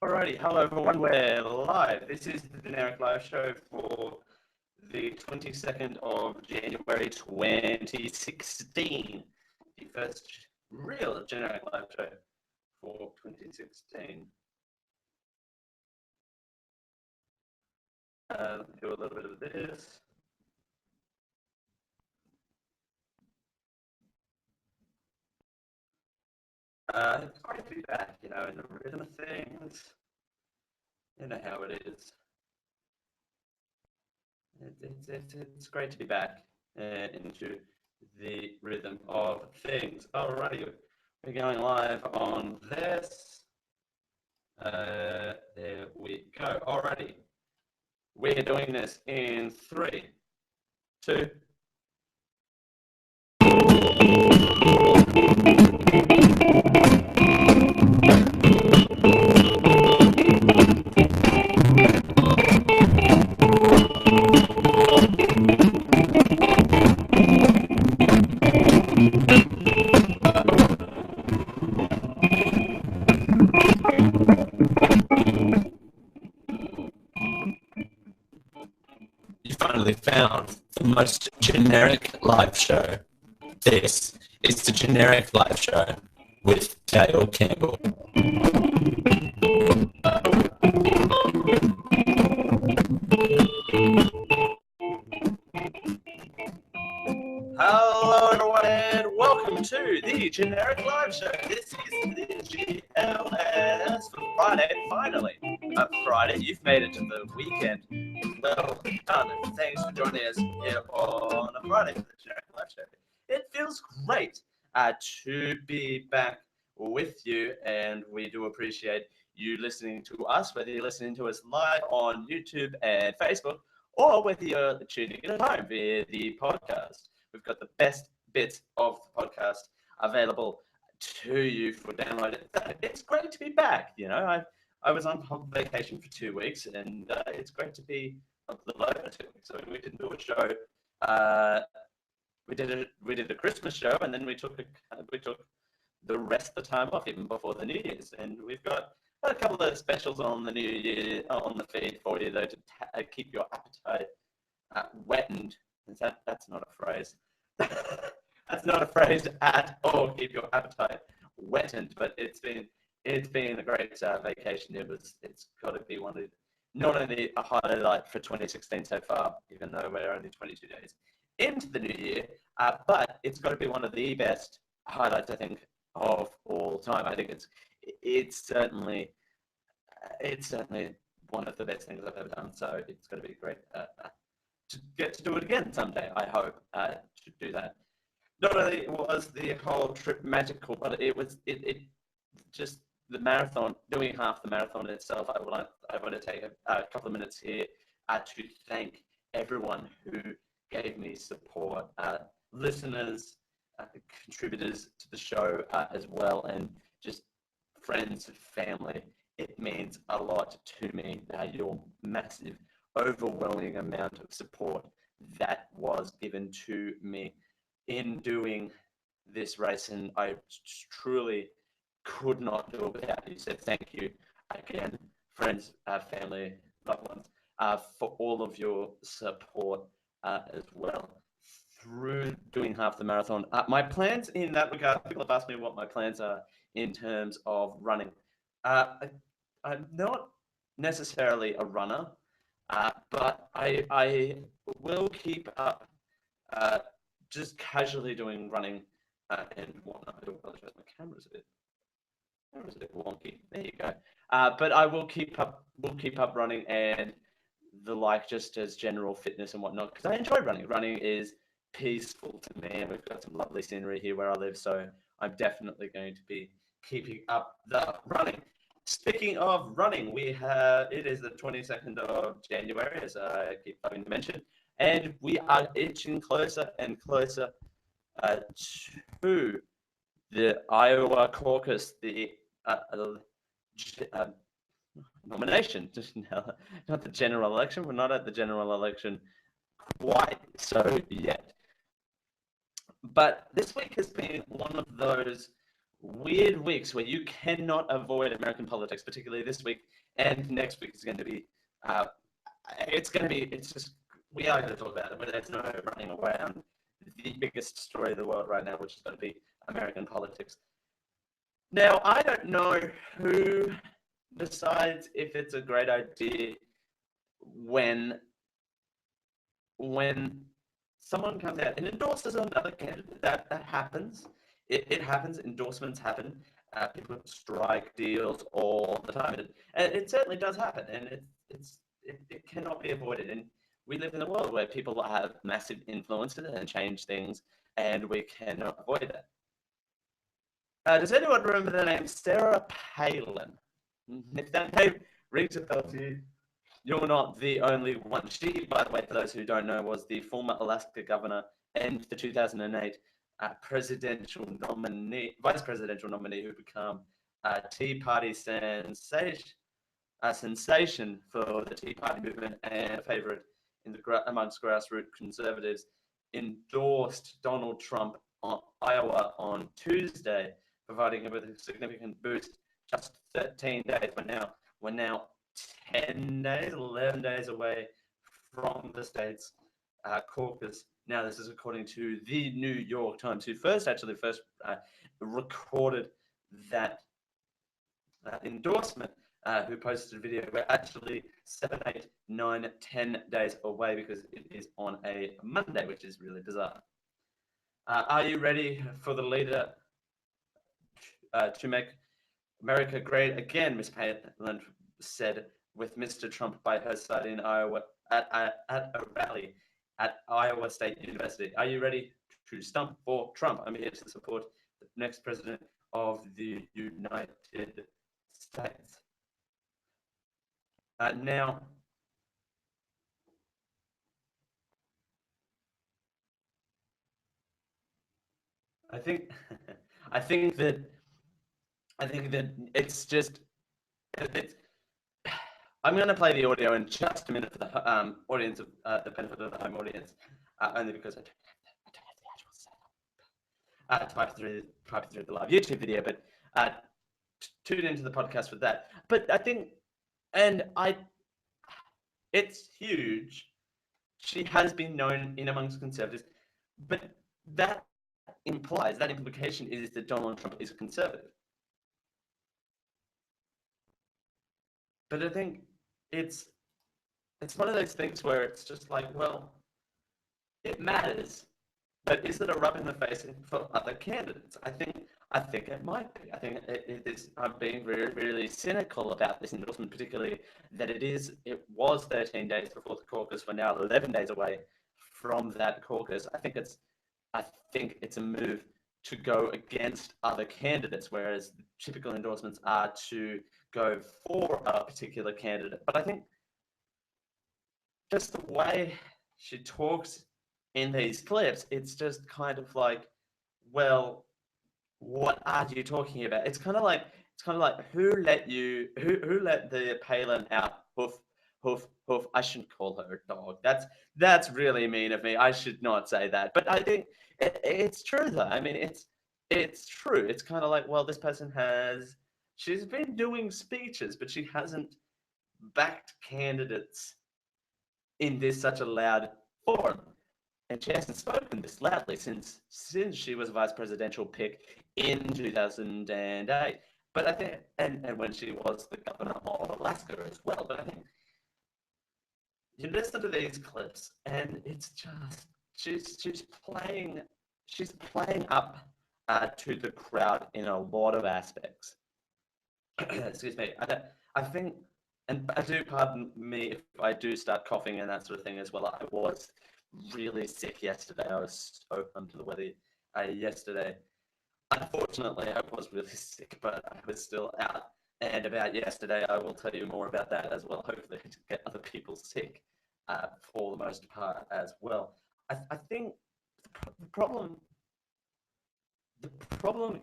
Alrighty, hello everyone, we're live. This is the Generic Live Show for the 22nd of January 2016. The first real Generic Live Show for 2016. Do a little bit of this. It's great to be back, in the rhythm of things. You know how it is. It's great to be back into the rhythm of things. Alrighty, we're going live on this. There we go. Alrighty, we're doing this in 3, 2. You finally found the most generic live show. This is the Generic Live Show with Dale Campbell. Hello everyone and welcome to the Generic Live Show. This is the GLS for Friday, finally. Friday, you've made it to the weekend. Well done. Thanks for joining us here on a Friday for the Generic Live Show. It feels great to be back with you, and we do appreciate you listening to us, whether you're listening to us live on YouTube and Facebook, or whether you're tuning in at home via the podcast. We've got the best bits of the podcast available to you for download. It's great to be back. I was on vacation for 2 weeks, and it's great to be a little over 2 weeks. So we didn't do a show. We did a Christmas show, and then we took the rest of the time off, even before the New Year's. And we've got a couple of specials on the New Year on the feed for you, though, to keep your appetite wettened. That's not a phrase. That's not a phrase at all. Keep your appetite wetted. But it's been a great vacation. It's got to be not only a highlight for 2016 so far, even though we're only 22 days into the new year, but it's got to be one of the best highlights, I think, of all time. I think it's certainly one of the best things I've ever done. So it's going to be great to get to do it again someday. I hope to do that. Not only was the whole trip magical, but it just the marathon, doing half the marathon itself. I want to take a couple of minutes here to thank everyone who gave me support, listeners, contributors to the show as well, and just friends and family. It means a lot to me, your massive, overwhelming amount of support that was given to me in doing this race, and I truly could not do it without you. So thank you again, friends, family, loved ones, for all of your support as well through doing half the marathon. My plans in that regard, people have asked me what my plans are in terms of running. I'm not necessarily a runner, but I will keep up just casually doing running and whatnot. I do apologize, my camera's a bit wonky. There you go. But I will keep up running and the like, just as general fitness and whatnot, because I enjoy running. Running is peaceful to me, and we've got some lovely scenery here where I live, so I'm definitely going to be keeping up the running. Speaking of running, it is the 22nd of January, as I keep having to mention, and we are inching closer and closer to the Iowa caucus, the nomination, just not the general election. We're not at the general election quite so yet. But this week has been one of those weird weeks where you cannot avoid American politics, particularly this week and next week is going to be. It's going to be. It's just we are going to talk about it, but there's no running around the biggest story of the world right now, which is going to be American politics. Now, I don't know who decides if it's a great idea when someone comes out and endorses another candidate. That happens. It happens. Endorsements happen. People strike deals all the time, and it certainly does happen. And it cannot be avoided. And we live in a world where people have massive influences and change things, and we cannot avoid that. Does anyone remember the name Sarah Palin? If that name rings a bell to you, you're not the only one. She, by the way, for those who don't know, was the former Alaska governor and the 2008 presidential nominee, vice presidential nominee, who became a Tea Party sensation for the Tea Party movement and a favorite amongst grassroots conservatives. Endorsed Donald Trump on Iowa on Tuesday, providing him with a significant boost. Just 13 days. We're now 10 days, 11 days away from the state's caucus. Now, this is according to the New York Times, who first recorded that endorsement, who posted a video. We're actually 7, 8, 9, 10 days away because it is on a Monday, which is really bizarre. Are you ready for the leader to make America great again? Ms. Palin said, with Mr. Trump by her side in Iowa at a rally at Iowa State University. Are you ready to stump for Trump? I'm here to support the next president of the United States. Now, I think that it's just I'm going to play the audio in just a minute for the audience of the benefit of the home audience, only because I don't have the actual setup to pipe through the live YouTube video, but tune into the podcast for that. But I think, it's huge. She has been known in amongst conservatives, but that implication is that Donald Trump is a conservative. But I think it's one of those things where it's just like, well, it matters, but is it a rub in the face for other candidates? I think it might be. I think it is. I'm being really, really cynical about this endorsement, particularly that it was 13 days before the caucus. We're now 11 days away from that caucus. I think it's a move to go against other candidates, whereas typical endorsements are to go for a particular candidate. But I think just the way she talks in these clips, it's just kind of like, well, what are you talking about? It's kind of like who let the Palin out? Hoof, hoof, hoof. I shouldn't call her a dog. That's really mean of me. I should not say that. But I think it's true though. I mean, it's true. It's kind of like, well, this person she's been doing speeches, but she hasn't backed candidates in such a loud forum. And she hasn't spoken this loudly since she was a vice presidential pick in 2008. But I think, and when she was the governor of Alaska as well. But I think you listen to these clips, and it's just she's playing up to the crowd in a lot of aspects. Excuse me. I think, and I do pardon me if I do start coughing and that sort of thing as well. I was really sick yesterday. I was so under the weather yesterday. Unfortunately, I was really sick, but I was still out. And about yesterday, I will tell you more about that as well. Hopefully, to get other people sick for the most part as well. I think the problem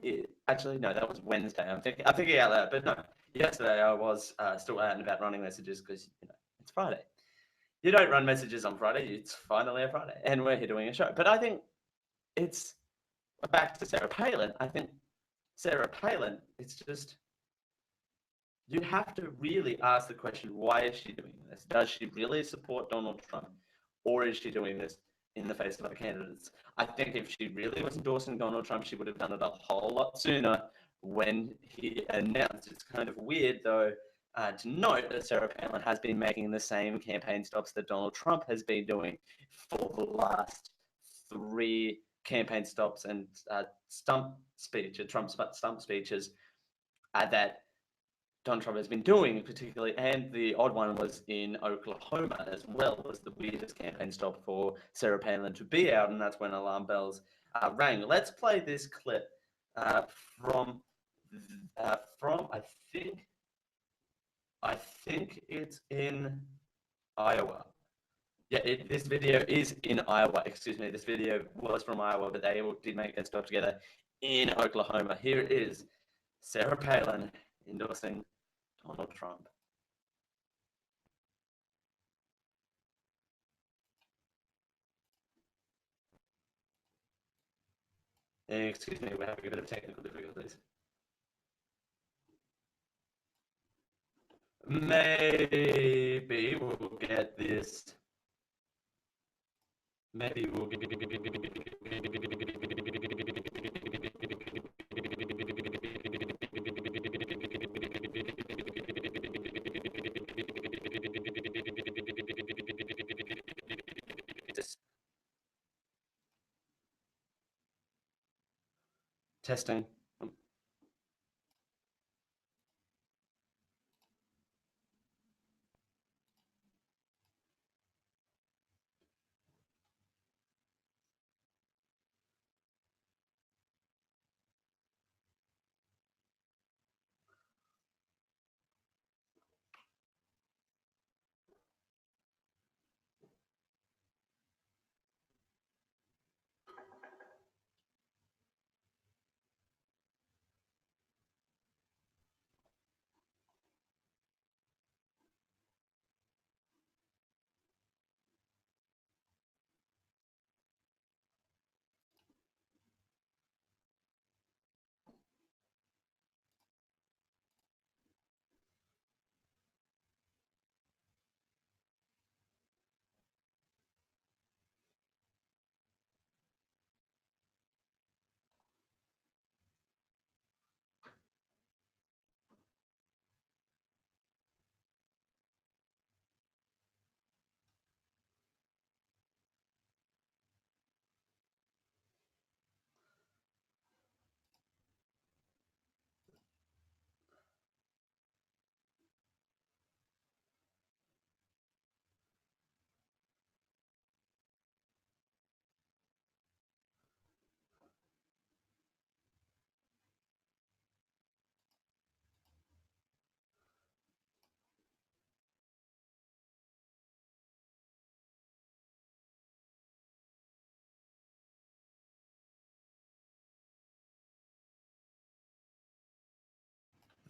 is actually no. That was Wednesday. I'm thinking out loud, but no. Yesterday, I was still out and about running messages because it's Friday. You don't run messages on Friday. It's finally a Friday, and we're here doing a show. But I think it's back to Sarah Palin. I think Sarah Palin, it's just, you have to really ask the question, why is she doing this? Does she really support Donald Trump? Or is she doing this in the face of other candidates? I think if she really was endorsing Donald Trump, she would have done it a whole lot sooner when he announced. It's kind of weird, though, to note that Sarah Palin has been making the same campaign stops that Donald Trump has been doing for the last 3 campaign stops and Trump stump speeches that Donald Trump has been doing, particularly, and the odd one was in Oklahoma as well, was the weirdest campaign stop for Sarah Palin to be out, and that's when alarm bells rang. Let's play this clip uh, from I think it's in Iowa. Yeah, this video is in Iowa. Excuse me, this video was from Iowa, but they all did make a stop together in Oklahoma. Here is Sarah Palin endorsing Donald Trump. Excuse me, we're having a bit of technical difficulties. Maybe we'll get this. Maybe we'll get testing.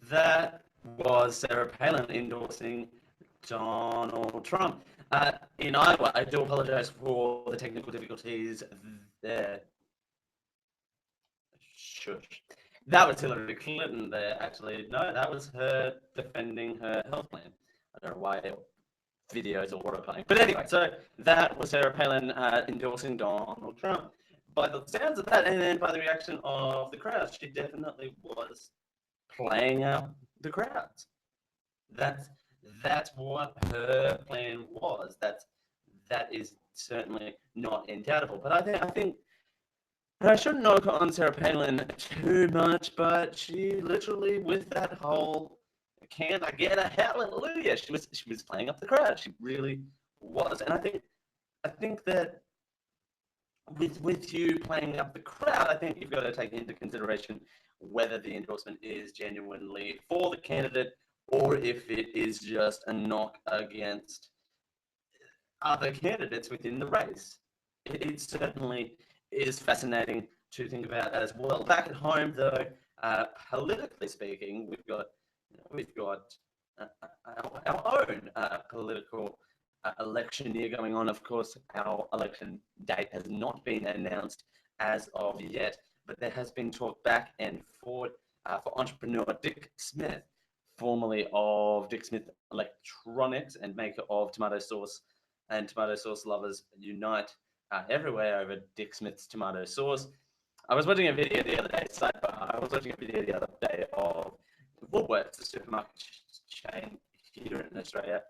That was Sarah Palin endorsing Donald Trump in Iowa. I do apologize for the technical difficulties there. Shush. That was Hillary Clinton there, actually. No, that was her defending her health plan. I don't know why videos or water playing. But anyway, so that was Sarah Palin endorsing Donald Trump. By the sounds of that, and then by the reaction of the crowd, she definitely was playing out the crowds. That's what her plan was. That is certainly not indoubtable. But I think I shouldn't knock on Sarah Palin too much, but she literally, with that whole "can I get a hallelujah," she was playing up the crowd. She really was, and I think that with you playing up the crowd, I think you've got to take into consideration whether the endorsement is genuinely for the candidate or if it is just a knock against other candidates within the race. It certainly is fascinating to think about as well. Back at home, though, politically speaking, we've got our own political election year going on. Of course, our election date has not been announced as of yet, but there has been talk back and forth for entrepreneur Dick Smith, formerly of Dick Smith Electronics and maker of tomato sauce, and tomato sauce lovers unite everywhere over Dick Smith's tomato sauce. I was watching a video the other day, sidebar, I was watching a video the other day of Woolworths, the supermarket chain here in Australia,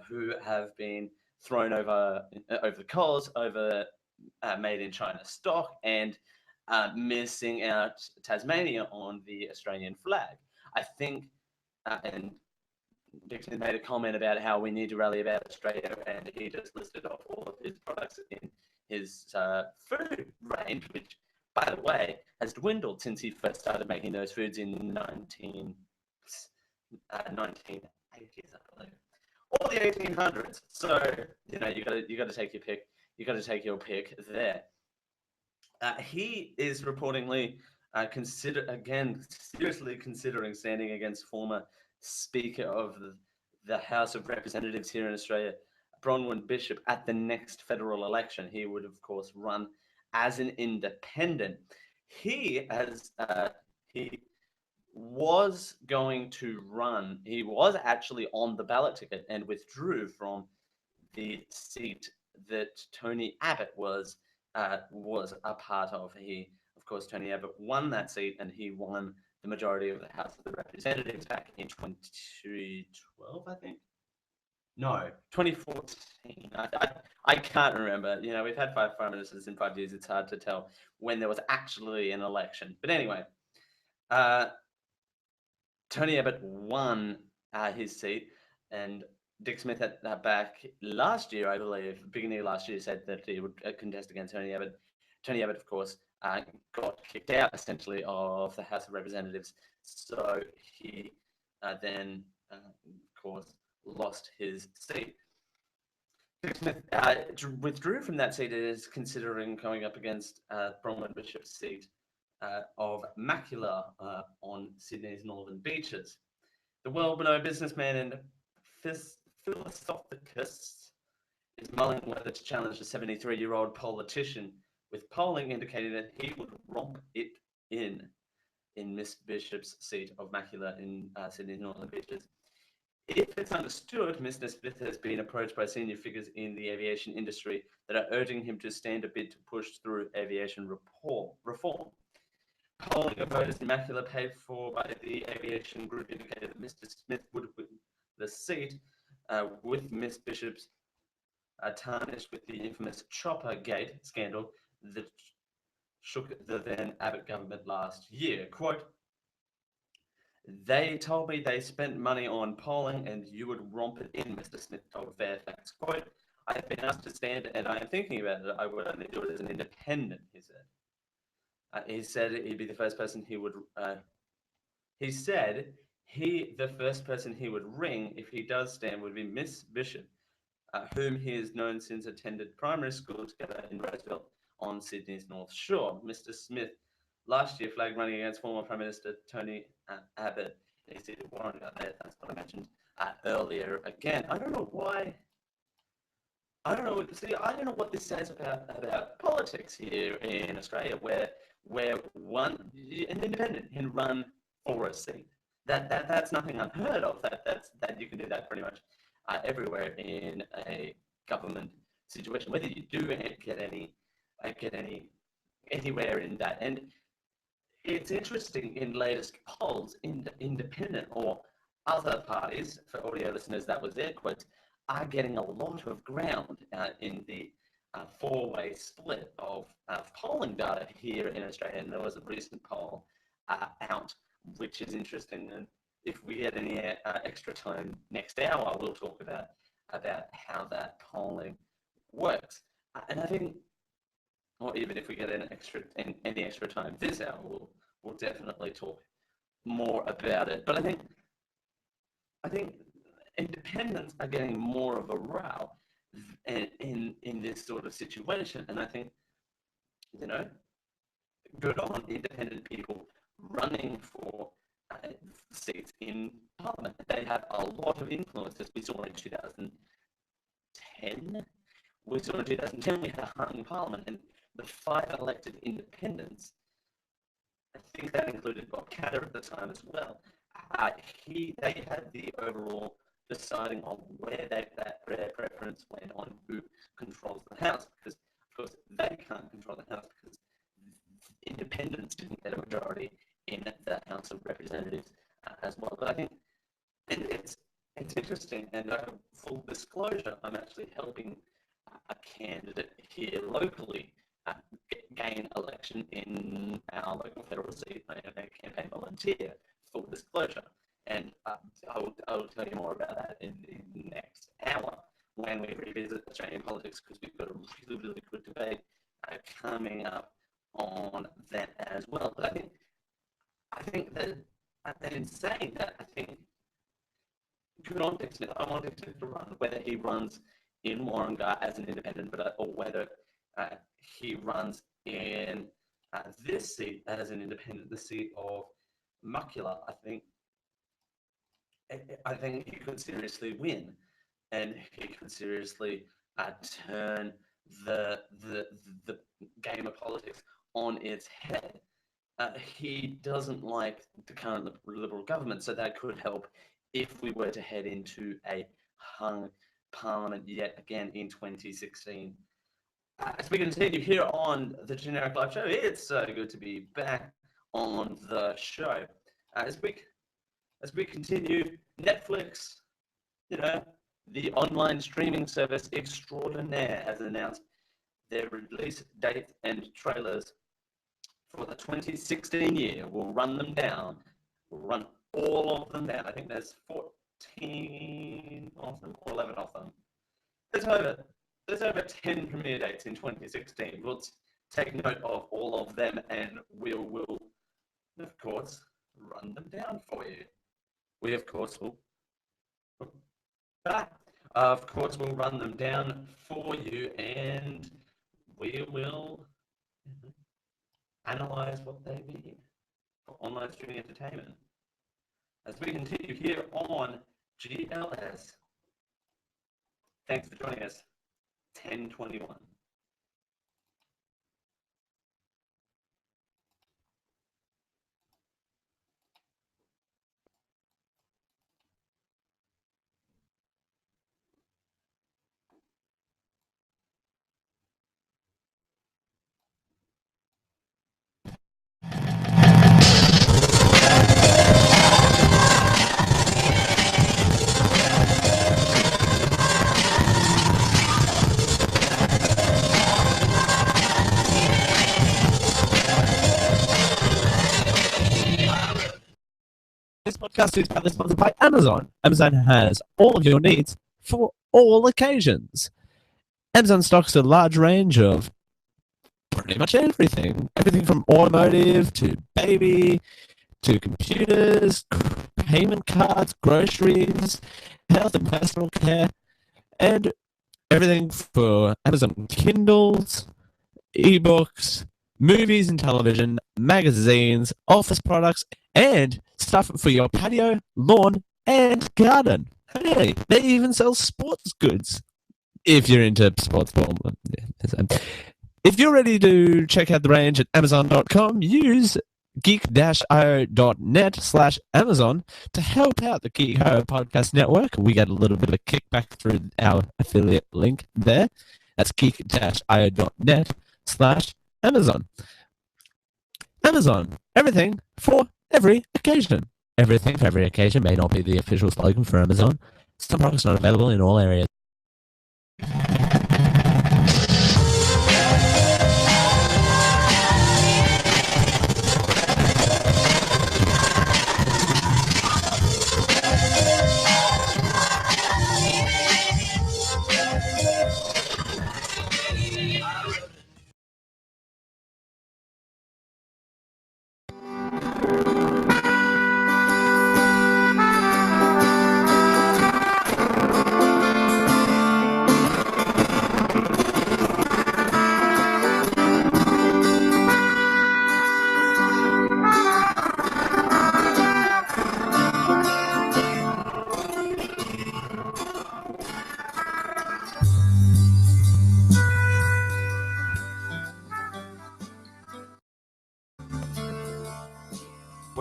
who have been thrown over the coals over made in China stock and missing out Tasmania on the Australian flag. I think, and Dixon made a comment about how we need to rally about Australia, and he just listed off all of his products in his food range, which, by the way, has dwindled since he first started making those foods in 1980s, I believe, or the 1800s. So you know, you got to take your pick. You got to take your pick there. He is reportedly seriously considering standing against former Speaker of the House of Representatives here in Australia, Bronwyn Bishop, at the next federal election. He would, of course, run as an independent. He was going to run. He was actually on the ballot ticket and withdrew from the seat that Tony Abbott was a part of. Of course, Tony Abbott won that seat, and he won the majority of the House of the Representatives back in 2012, I think. No, 2014. I can't remember. You know, we've had five prime ministers in 5 years. It's hard to tell when there was actually an election. But anyway, Tony Abbott won his seat, and Dick Smith back last year, I believe, beginning of last year, said that he would contest against Tony Abbott. Tony Abbott, of course, got kicked out essentially of the House of Representatives, so he then, of course, lost his seat. Dick Smith withdrew from that seat and is considering going up against Bronwyn Bishop's seat of Macula on Sydney's northern beaches. The well-known businessman and philosophicus is mulling whether to challenge the 73-year-old politician, with polling indicating that he would romp it in Miss Bishop's seat of Macula in Sydney's northern beaches. If it's understood, Mr. Smith has been approached by senior figures in the aviation industry that are urging him to stand a bid to push through aviation reform. Polling of voters in Macula paid for by the aviation group indicated that Mr. Smith would win the seat, with Miss Bishop's tarnished with the infamous Chopper Gate scandal that shook the then Abbott government last year. Quote, "They told me they spent money on polling and you would romp it in," Mr. Smith told Fairfax. Quote, "I have been asked to stand and I am thinking about it. I would only do it as an independent," he said. He said he'd be the first person he would. He said the first person he would ring if he does stand would be Miss Bishop, whom he has known since attended primary school together in Roseville on Sydney's North Shore. Mr. Smith last year flagged running against former Prime Minister Tony Abbott. He said warned about that. That's what I mentioned earlier. Again, I don't know why. I don't know. See, I don't know what this says about politics here in Australia, where an independent can run for a seat. That's nothing unheard of. That you can do that pretty much everywhere in a government situation. Whether you do get anywhere in that, and it's interesting in latest polls, independent or other parties, for audio listeners, that was their quotes, are getting a lot of ground in the four-way split of polling data here in Australia. And there was a recent poll out, which is interesting. And if we get any extra time next hour, we'll talk about how that polling works. And I think, or even if we get any extra time this hour, we'll definitely talk more about it. But I think independents are getting more of a row in this sort of situation, and I think, you know, good on independent people running for seats in Parliament. They have a lot of influence, as we saw in 2010. We had a hung Parliament, and the 5 elected independents I think that included Bob Catter at the time as well. They had the overall deciding on where their preference went on who controls the House, because of course they can't control the House because independents didn't get a majority in the House of Representatives as well. But I think it's interesting, and full disclosure, I'm actually helping a candidate here locally gain election in our local federal seat. I am a campaign volunteer, full disclosure. And I will tell you more about that in the next hour when we revisit Australian politics, because we've got a really, really good debate coming up on that as well. But I think that in saying that, I think good on Dick Smith. I want Dick Smith to run, whether he runs in Warringah as an independent, or whether he runs in this seat as an independent, the seat of Muckula. I think he could seriously win, and he could seriously turn the game of politics on its head. He doesn't like the current Liberal government, so that could help if we were to head into a hung parliament yet again in 2016. As we continue here on the Generic Live Show, it's so good to be back on the show. As we continue, Netflix, the online streaming service extraordinaire, has announced their release dates and trailers for the 2016 year. We'll run them down. We'll run all of them down. I think there's 14 of them, or 11 of them. There's over 10 premiere dates in 2016. We'll take note of all of them, and we will, of course, run them down for you. We, of course, will run them down for you, and we will analyze what they mean for online streaming entertainment. As we continue here on GLS, thanks for joining us. 1021. This podcast is proudly sponsored by Amazon. Amazon has all of your needs for all occasions. Amazon stocks a large range of pretty much everything. Everything from automotive to baby to computers, payment cards, groceries, health and personal care, and everything for Amazon Kindles, ebooks, movies and television, magazines, office products, and stuff for your patio, lawn, and garden. Hey, they even sell sports goods if you're into sports. If you're ready to check out the range at Amazon.com, use geek-io.net/Amazon to help out the Geek Ho Podcast Network. We get a little bit of a kickback through our affiliate link there. That's geek-io.net/Amazon. Amazon, everything for every occasion. Everything for every occasion may not be the official slogan for Amazon. Some products not available in all areas.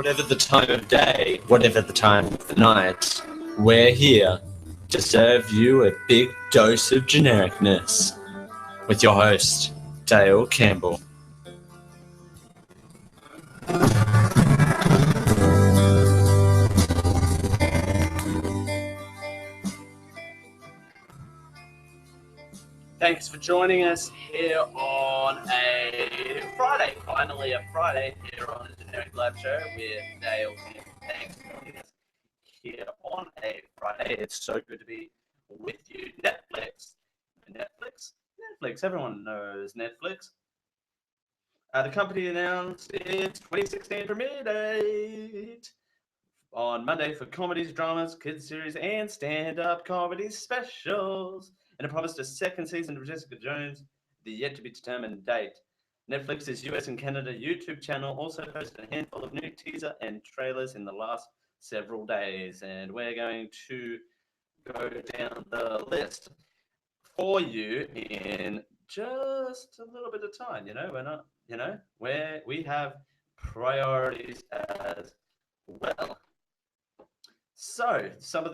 whatever the time of day, whatever the time of the night, we're here to serve you a big dose of genericness with your host, Dale Campbell. Thanks for joining us here on a Friday. Finally, a Friday here on the Generic Live Show with Dale. Thanks for joining us here on a Friday. It's so good to be with you. Netflix. Everyone knows Netflix. The company announced its 2016 premiere date on Monday for comedies, dramas, kids series, and stand-up comedy specials. And it promised a second season of Jessica Jones, the yet-to-be-determined date. Netflix's US and Canada YouTube channel also posted a handful of new teaser and trailers in the last several days. And we're going to go down the list for you in just a little bit of time. We're not, where we have priorities as well. So some of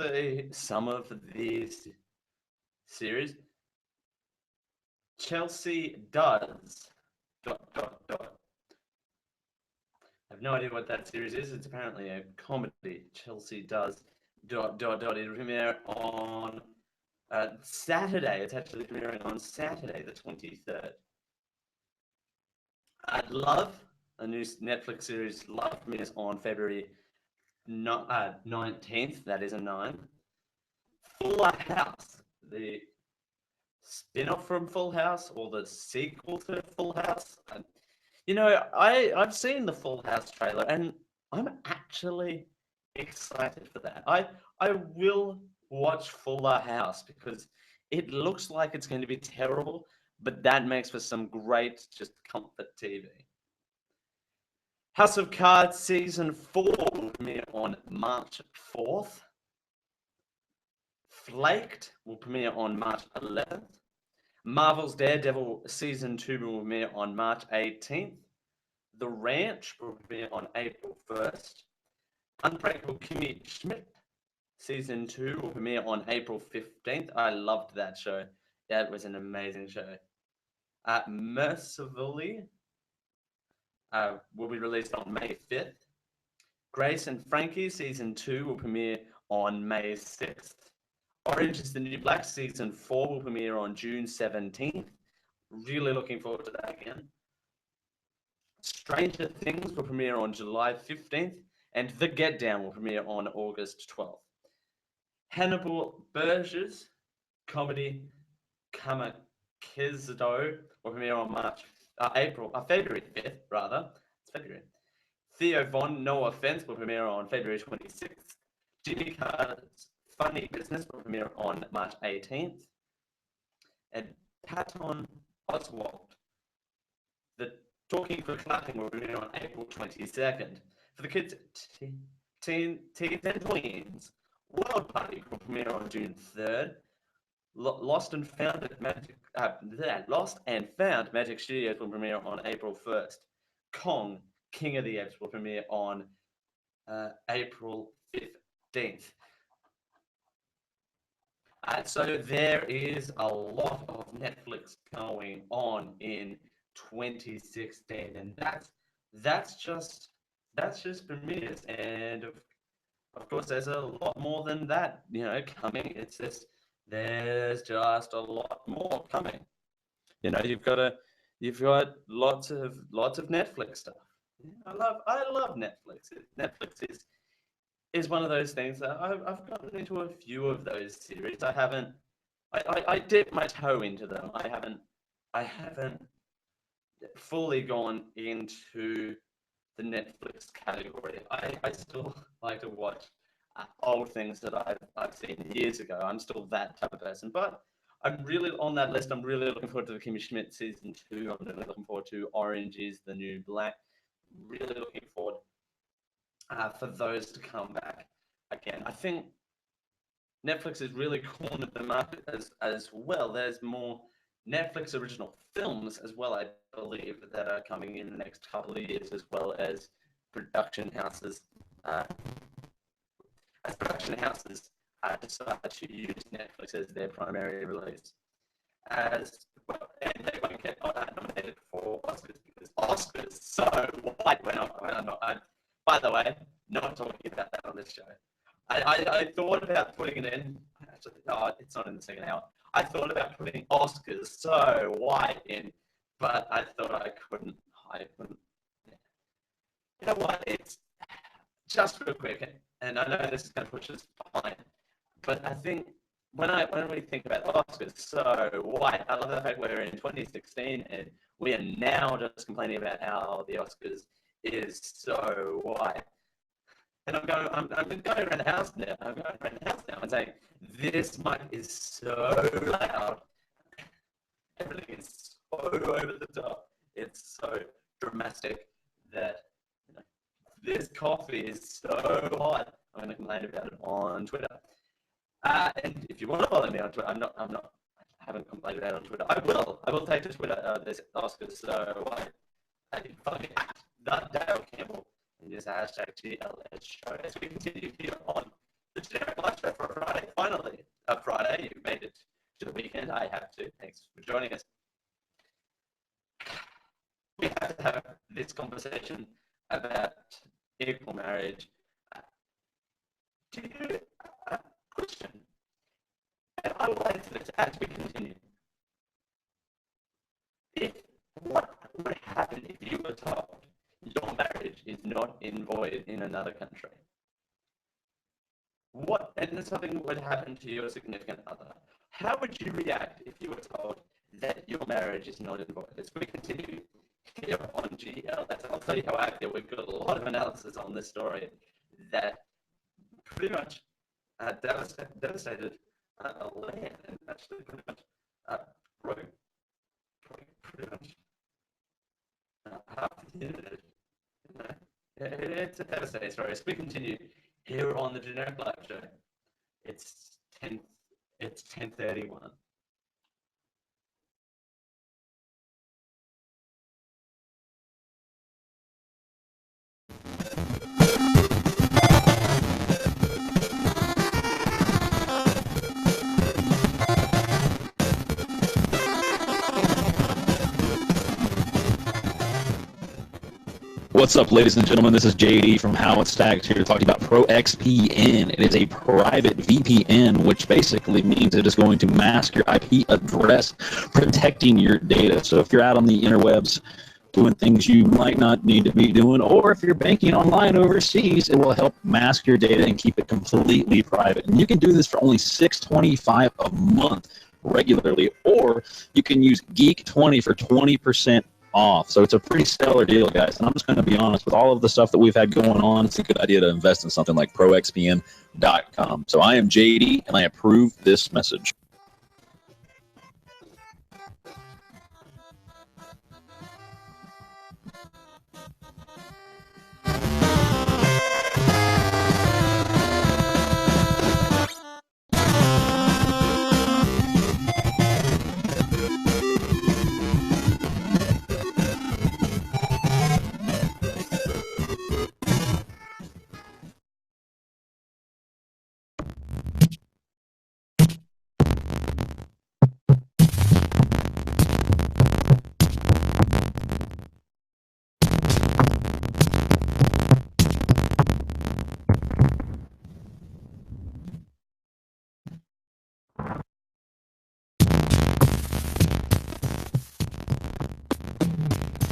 these series, Chelsea Does ... I have no idea what that series is. It's apparently a comedy. Chelsea Does ... It premiere on Saturday. It's actually premiering on Saturday, the 23rd. Love, a new Netflix series. Love premieres on February 19th. That is a 9. Fuller House, the spin-off from Full House, or the sequel to Full House. I've seen the Full House trailer, and I'm actually excited for that. I will watch Fuller House because it looks like it's going to be terrible, but that makes for some great just comfort TV. House of Cards Season 4 will premiere on March 4th. Flaked will premiere on March 11th. Marvel's Daredevil Season 2 will premiere on March 18th. The Ranch will premiere on April 1st. Unbreakable Kimmy Schmidt Season 2 will premiere on April 15th. I loved that show. That was an amazing show. Mercifully will be released on May 5th. Grace and Frankie Season 2 will premiere on May 6th. Orange is the New Black Season 4 will premiere on June 17th. Really looking forward to that again. Stranger Things will premiere on July 15th. And The Get Down will premiere on August 12th. Hannibal Burgess comedy Kamakizdo will premiere on February 5th, rather. It's February. Theo Von, No Offense will premiere on February 26th. Jimmy Carter's Funny Business will premiere on March 18th. And Patton Oswalt, The Talking for Clapping will premiere on April 22nd. For the kids, teens and tweens, World Party will premiere on June 3rd. Lost and Found Magic Studios will premiere on April 1st. Kong, King of the Apes will premiere on April 15th. So there is a lot of Netflix going on in 2016, and that's just premieres, and of course there's a lot more than that coming. There's just a lot more coming. You've got lots of Netflix stuff. I love Netflix. Netflix is one of those things that I've gotten into a few of those series. I dipped my toe into them. I haven't fully gone into the Netflix category. I still like to watch old things that I've seen years ago. I'm still that type of person, but I'm really on that list. I'm really looking forward to the Kimmy Schmidt Season 2. I'm really looking forward to Orange is the New Black. Really looking forward for those to come back again. I think Netflix has really cornered the market as well. There's more Netflix original films as well, I believe, that are coming in the next couple of years, as well as production houses decide to use Netflix as their primary release. As well, and they won't get nominated for Oscars because Oscars so white when I'm not. By the way, not talking about that on this show. I thought about putting it in. Actually, no, it's not in the second hour. I thought about putting Oscars so white in, but I thought I couldn't. You know what? It's just real quick, and I know this is going to push us behind, but I think when we think about Oscars so white, I love the fact we're in 2016 and we are now just complaining about how the Oscars is so white. And I'm going around the house now. I'm going around the house now and saying, this mic is so loud. Everything is so over the top. It's so dramatic that this coffee is so hot. I'm going to complain about it on Twitter. And if you want to follow me on Twitter, I haven't complained about it on Twitter. I will take to Twitter this Oscars so white. I can follow me at Dale Campbell. And use the hashtag GLS show as we continue here on the Generic Live Show for Friday. Finally, Friday, you made it to the weekend. I have to. Thanks for joining us. We have to have this conversation about equal marriage. Do you question? And I will answer this as we continue. What would happen if you were told your marriage is not in void in another country? And something would happen to your significant other. How would you react if you were told that your marriage is not in void? As we continue here on GLS, I'll tell you how active. We've got a lot of analysis on this story that pretty much devastated land and actually pretty much broke pretty much half the internet. It's a devastating story. As we continue here on the Generic Live Show, it's 10:31. What's up, ladies and gentlemen? This is JD from How It's Stacked here talking about ProXPN. It is a private VPN, which basically means it is going to mask your IP address, protecting your data. So if you're out on the interwebs doing things you might not need to be doing, or if you're banking online overseas, it will help mask your data and keep it completely private. And you can do this for only $6.25 a month regularly, or you can use Geek20 for 20% off. So it's a pretty stellar deal, guys. And I'm just going to be honest, with all of the stuff that we've had going on, it's a good idea to invest in something like ProXPN.com. So I am JD, and I approve this message.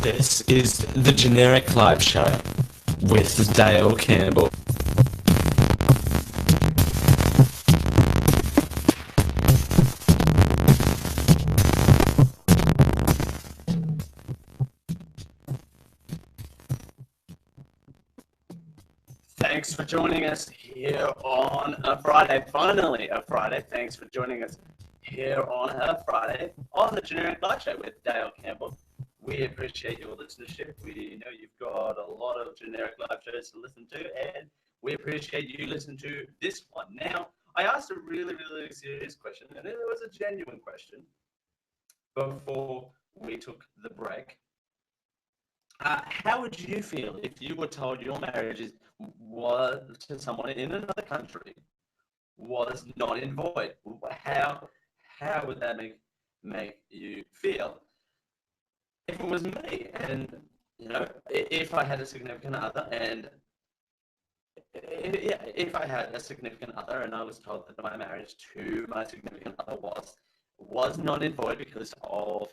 This is the Generic Live Show with Dale Campbell. Thanks for joining us here on a Friday. Finally, a Friday. Thanks for joining us here on a Friday on the Generic Live Show with Dale Campbell. We appreciate your listenership. We know you've got a lot of Generic Live shows to listen to, and we appreciate you listening to this one. Now, I asked a really, really serious question, and it was a genuine question before we took the break. How would you feel if you were told your marriage was to someone in another country was not in void? How would that make you feel? If it was me, and if I had a significant other, and if I had a significant other, and I was told that my marriage to my significant other was not in void because of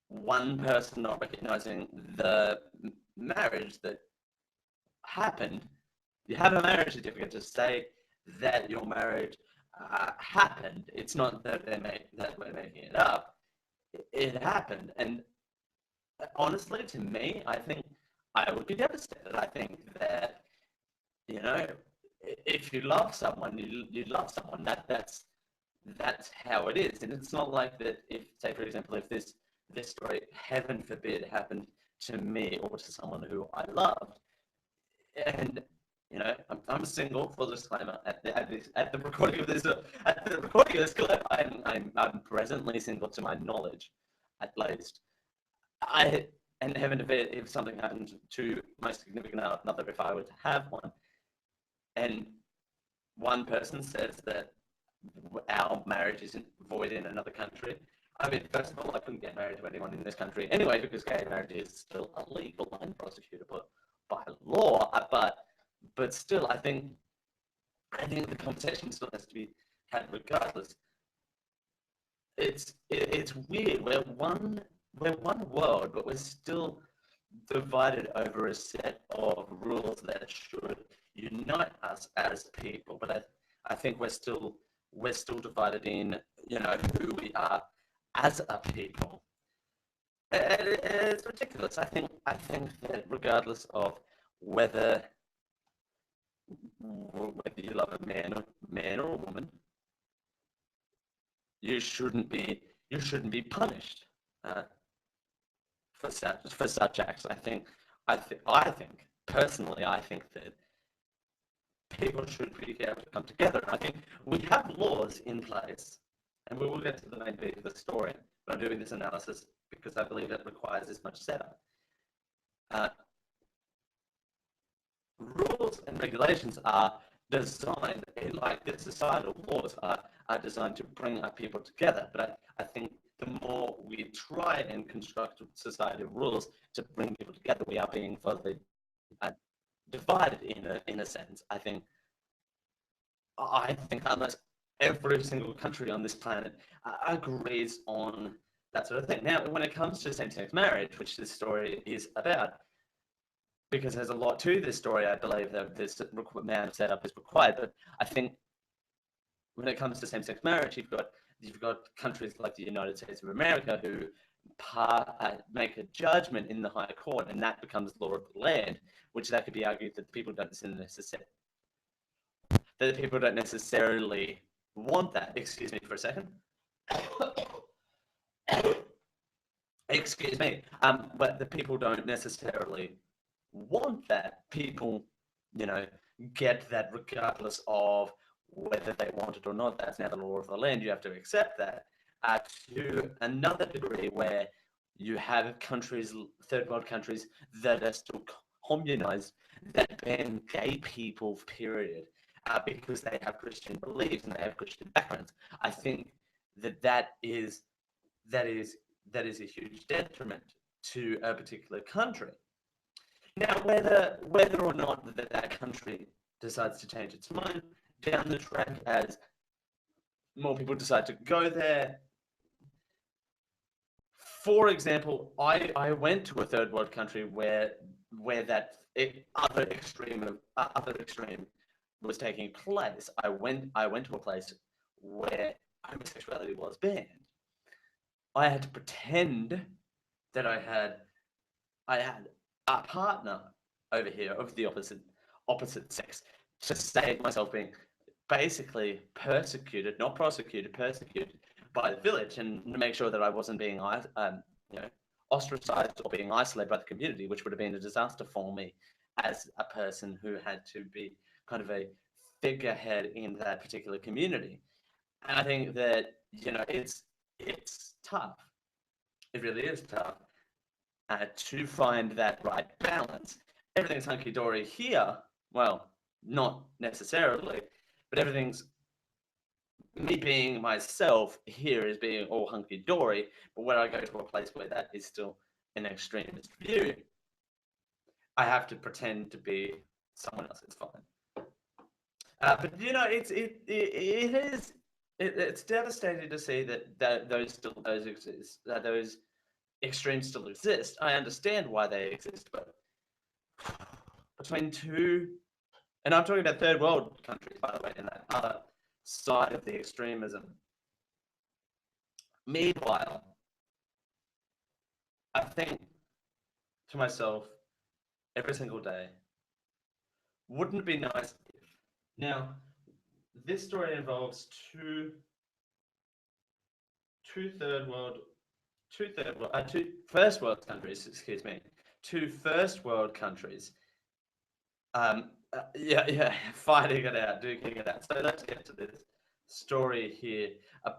one person not recognizing the marriage that happened. You have a marriage certificate to say that your marriage happened. It's not that we're making it up. It happened, and honestly, to me, I think I would be devastated. I think that you know, if you love someone, you love someone. That's how it is, and it's not like that. If, say, for example, if this story, heaven forbid, happened to me or to someone who I loved, and I'm single. Full disclaimer: at the recording of this clip, I'm presently single to my knowledge, at least. I and heaven forbid, if something happened to my significant other, if I were to have one, and one person says that our marriage isn't void in another country. I mean, first of all, I couldn't get married to anyone in this country anyway because gay marriage is still illegal and prosecuted by law. But still, I think the conversation still has to be had regardless. It's weird. We're one world, but we're still divided over a set of rules that should unite us as people. But I think we're still divided in who we are as a people. It's ridiculous. I think that regardless of whether you love a man or a woman, you shouldn't be punished uh, for such acts. I think personally, I think that people should be able to come together. I think we have laws in place, and we will get to the main bit of the story. But I'm doing this analysis because I believe it requires this much setup. Uh, Rules and regulations are designed, like the societal laws are designed to bring our people together. But I think the more we try and construct societal rules to bring people together, we are being further uh, divided in a sense. I think almost every single country on this planet agrees on that sort of thing. Now, when it comes to same-sex marriage, which this story is about, because there's a lot to this story, I believe that this amount of setup is required. But I think when it comes to same-sex marriage, you've got countries like the United States of America who make a judgment in the High Court, and that becomes law of the land, which that could be argued that people don't necessarily want that. Excuse me for a second. Excuse me. But the people don't necessarily want that. People, get that regardless of whether they want it or not. That's now the law of the land. You have to accept that. To another degree, where you have countries, third world countries, that are still communized, that ban gay people, period, because they have Christian beliefs and they have Christian backgrounds. I think that is a huge detriment to a particular country. Now, whether or not that country decides to change its mind down the track as more people decide to go there. For example, I went to a third world country where that other extreme was taking place. I went to a place where homosexuality was banned. I had to pretend that I had a partner over here of the opposite sex to save myself being basically persecuted, not prosecuted, persecuted by the village, and to make sure that I wasn't being ostracized or being isolated by the community, which would have been a disaster for me as a person who had to be kind of a figurehead in that particular community. And I think that it's tough. It really is tough. to find that right balance. Everything's hunky dory here. Well, not necessarily, but everything's me being myself here is being all hunky dory. But when I go to a place where that is still an extremist view, I have to pretend to be someone else. It's fine. But you know, it's devastating to see that those exist, that those extremes still exist. I understand why they exist, but between two, and I'm talking about third world countries, by the way, in that other side of the extremism. Meanwhile, I think to myself every single day, wouldn't it be nice if now this story involves two first world countries, excuse me, two first world countries. Yeah, fighting it out, duking it out. So let's get to this story here.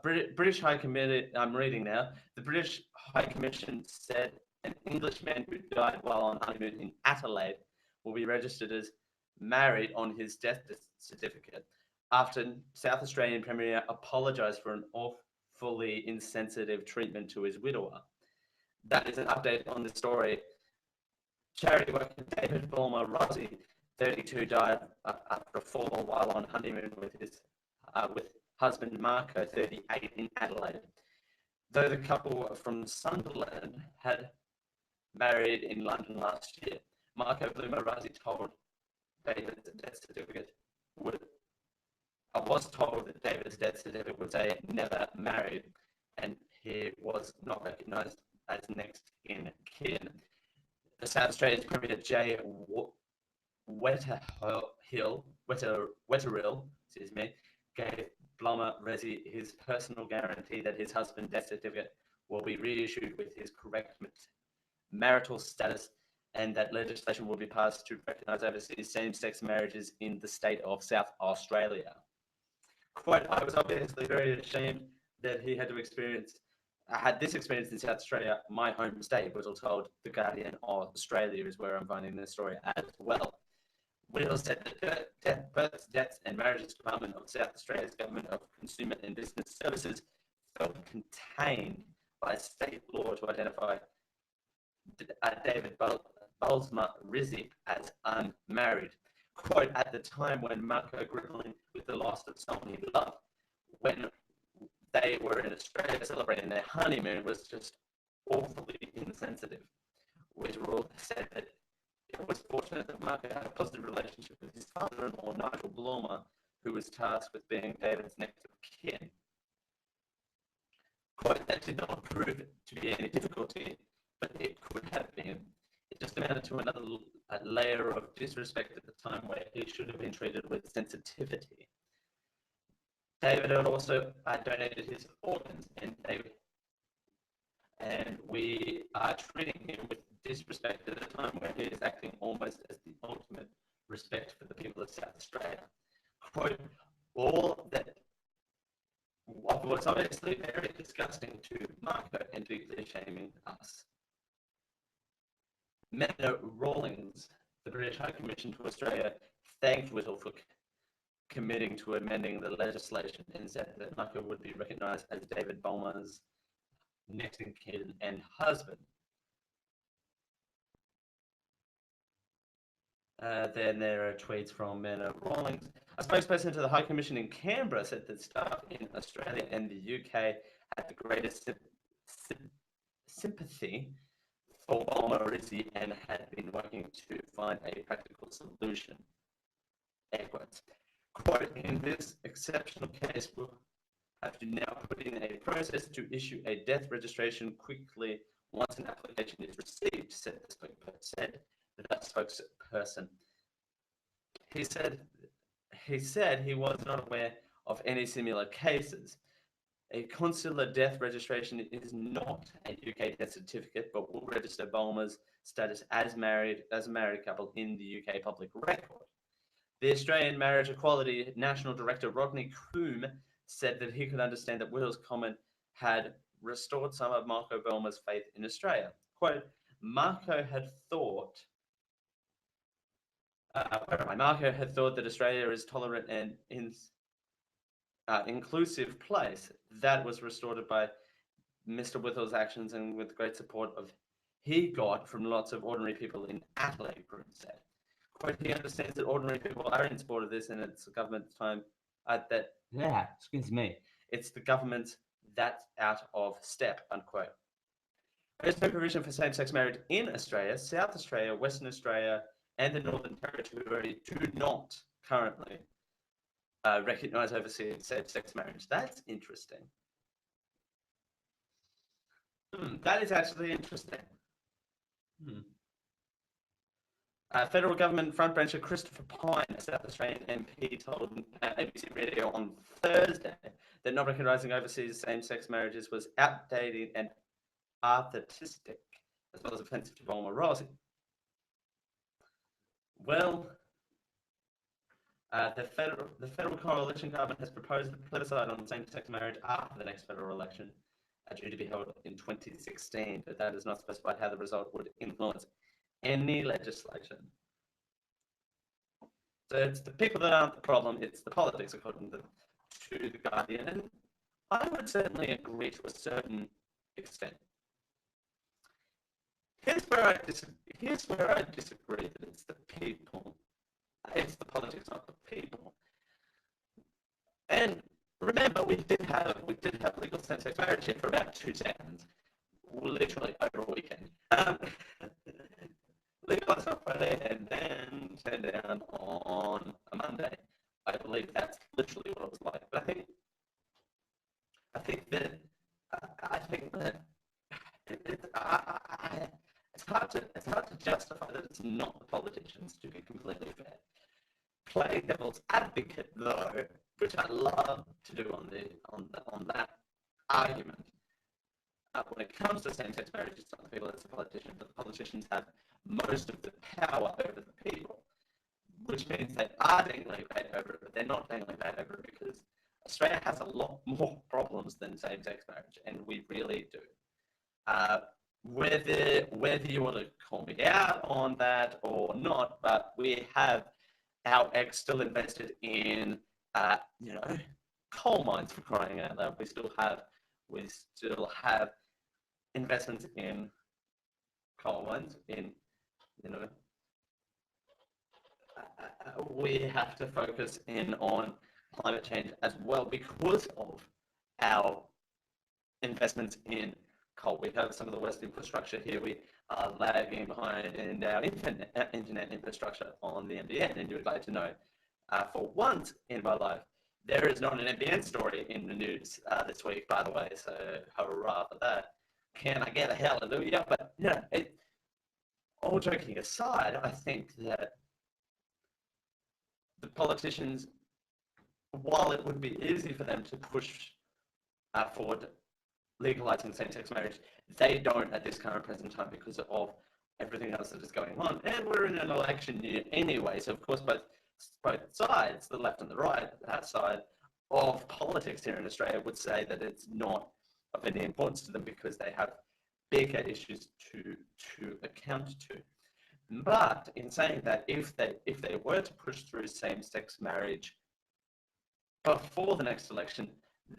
British High Committee, I'm reading now. The British High Commission said an Englishman who died while on honeymoon in Adelaide will be registered as married on his death certificate after South Australian Premier apologised for an awfully insensitive treatment to his widower. That is an update on the story. Charity worker David Bulmer Rozzi, 32, died after a fall while on honeymoon with his husband Marco, 38, in Adelaide. Though the couple from Sunderland had married in London last year, Marco Bulmer Rozzi told David's death certificate was told that David's death certificate would say never married, and he was not recognised as next in kin. The South Australia's Premier Jay Wetterill, gave Bulmer Rozzi his personal guarantee that his husband's death certificate will be reissued with his correct marital status, and that legislation will be passed to recognise overseas same-sex marriages in the state of South Australia. Quote, I was obviously very ashamed that he had this experience in South Australia, my home state, Whittle told The Guardian of Australia, is where I'm finding this story as well. Whittle said that Births, Deaths and Marriages Department of South Australia's Government of Consumer and Business Services felt contained by state law to identify David Bulmer Rozzi as unmarried. Quote, at the time when Marco gripping with the loss of someone he loved, when they were in Australia celebrating their honeymoon, was just awfully insensitive. Whittle said that it was fortunate that Marco had a positive relationship with his father-in-law, Nigel Bulmer, who was tasked with being David's next of kin. Quote, that did not prove to be any difficulty, but it could have been. It just amounted to another layer of disrespect at the time where he should have been treated with sensitivity. David had also donated his organs, and we are treating him with disrespect at a time where he is acting almost as the ultimate respect for the people of South Australia. Quote, all that was obviously very disgusting to Marco and deeply shaming us. Menno Rawlings, the British High Commission to Australia, thanked Whittle for committing to amending the legislation and said that Marco would be recognised as David Bulmer's next in kin and husband. Then there are tweets from Menno Rawlings. A spokesperson to the High Commission in Canberra said that staff in Australia and the UK had the greatest sympathy for Bulmer Rozzi and had been working to find a practical solution. Quote, in this exceptional case, we'll have to now put in a process to issue a death registration quickly once an application is received, said the spokesperson. He said he was not aware of any similar cases. A consular death registration is not a UK death certificate, but will register Bulmer's status as a married couple in the UK public record. The Australian Marriage Equality National Director Rodney Croom said that he could understand that Whittle's comment had restored some of Marco Bulmer's faith in Australia. Quote, Marco had thought. Where am I? Marco had thought that Australia is tolerant and inclusive place. That was restored by Mr. Whittle's actions and with great support of he got from lots of ordinary people in Adelaide, Broom said. Quote, he understands that ordinary people are in support of this and it's the government's time excuse me, it's the government's that's out of step, unquote. There's no provision for same-sex marriage in Australia. South Australia, Western Australia, and the Northern Territory do not currently recognise overseas same-sex marriage. That's interesting. That is actually interesting. Federal government frontbencher Christopher Pyne, a South Australian MP, told ABC Radio on Thursday that not recognising overseas same-sex marriages was outdated and arthritistic, as well as offensive to moral morality. Well, the federal coalition government has proposed a plebiscite on same-sex marriage after the next federal election, due to be held in 2016, but that is not specified how the result would influence any legislation. So it's the people that aren't the problem, it's the politics, according to The Guardian, and I would certainly agree to a certain extent. Here's where I disagree that it's the people. It's the politics, not the people. And remember, we did have legal same-sex marriage here for about 2 seconds, literally over a weekend. Legalized on Friday and then turned down on a Monday. I believe that's literally what it was like. But I think that it's hard to justify that it's not the politicians, to be completely fair. Playing devil's advocate, though, which I love to do on that argument. When it comes to same-sex marriage, it's not the people, it's the politicians, but the politicians have most of the power over the people, which means they are dangling bait over it, but they're not dangling bait over it because Australia has a lot more problems than same-sex marriage, and we really do. Whether you want to call me out on that or not, but we have our ex still invested in, coal mines, for crying out loud. We still have investments in coal mines. We have to focus in on climate change as well because of our investments in coal. We have some of the worst infrastructure here. We are lagging behind in our internet infrastructure on the NBN, and you would like to know, for once in my life, there is not an NBN story in the news this week, by the way, so hurrah for that. Can I get a hallelujah? But all joking aside, I think that the politicians, while it would be easy for them to push forward legalizing same-sex marriage, they don't at this current present time because of everything else that is going on. And we're in an election year anyway, so of course both sides, the left and the right side of politics here in Australia, would say that it's not of any importance to them because they have bigger issues to account to. But in saying that, if they were to push through same-sex marriage before the next election,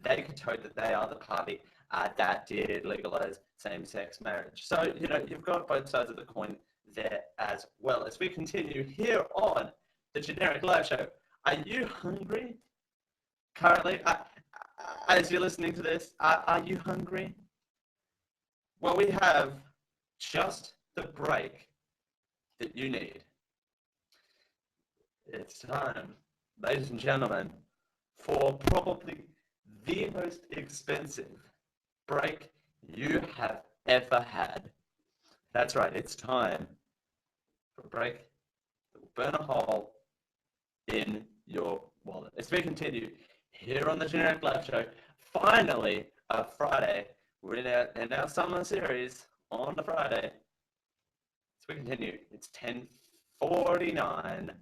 they could tote that they are the party that did legalize same-sex marriage. So, you've got both sides of the coin there as well. As we continue here on the Generic Live Show, are you hungry? Currently, as you're listening to this, are you hungry? Well, we have just the break that you need. It's time, ladies and gentlemen, for probably the most expensive break you have ever had. That's right, it's time for a break that will burn a hole in your wallet. As we continue here on the Generic Live Show, finally, a Friday. We're in our summer series on the Friday. As we continue, it's 10:49.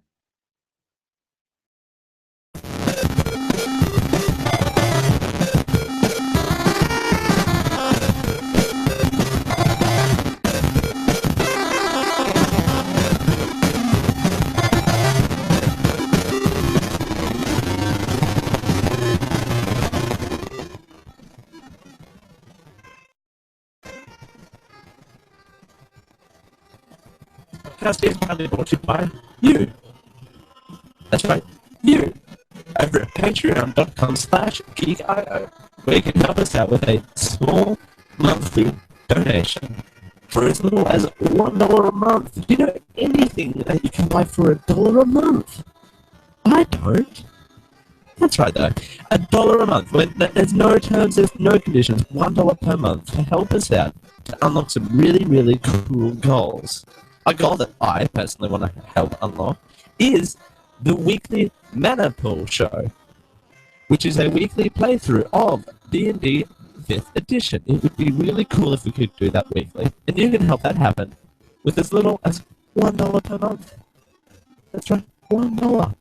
podcast is proudly brought to you by you. That's right, you. Over at patreon.com/geekio, where you can help us out with a small monthly donation for as little as $1 a month. Do you know anything that you can buy for $1 a month? I don't. That's right, though. $1 a month. There's no terms, there's no conditions. $1 per month to help us out to unlock some really, really cool goals. A goal that I personally want to help unlock is the weekly Mana Pool Show, which is a weekly playthrough of D&D 5th edition. It would be really cool if we could do that weekly, and you can help that happen with as little as $1 per month. That's right, $1.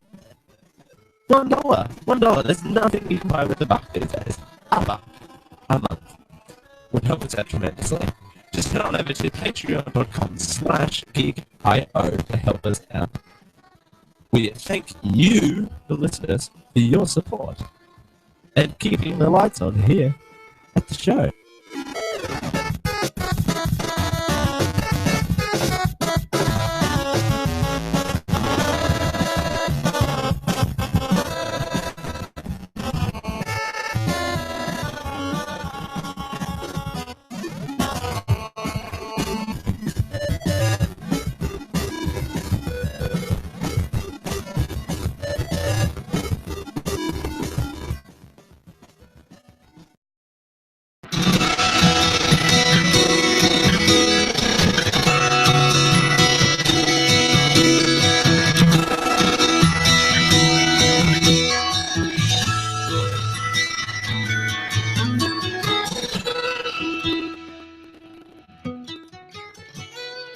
$1. There's nothing you can buy with a buck these days. A buck a month would help us out tremendously. Just head on over to patreon.com/geekio to help us out. We thank you, the listeners, for your support and keeping the lights on here at the show.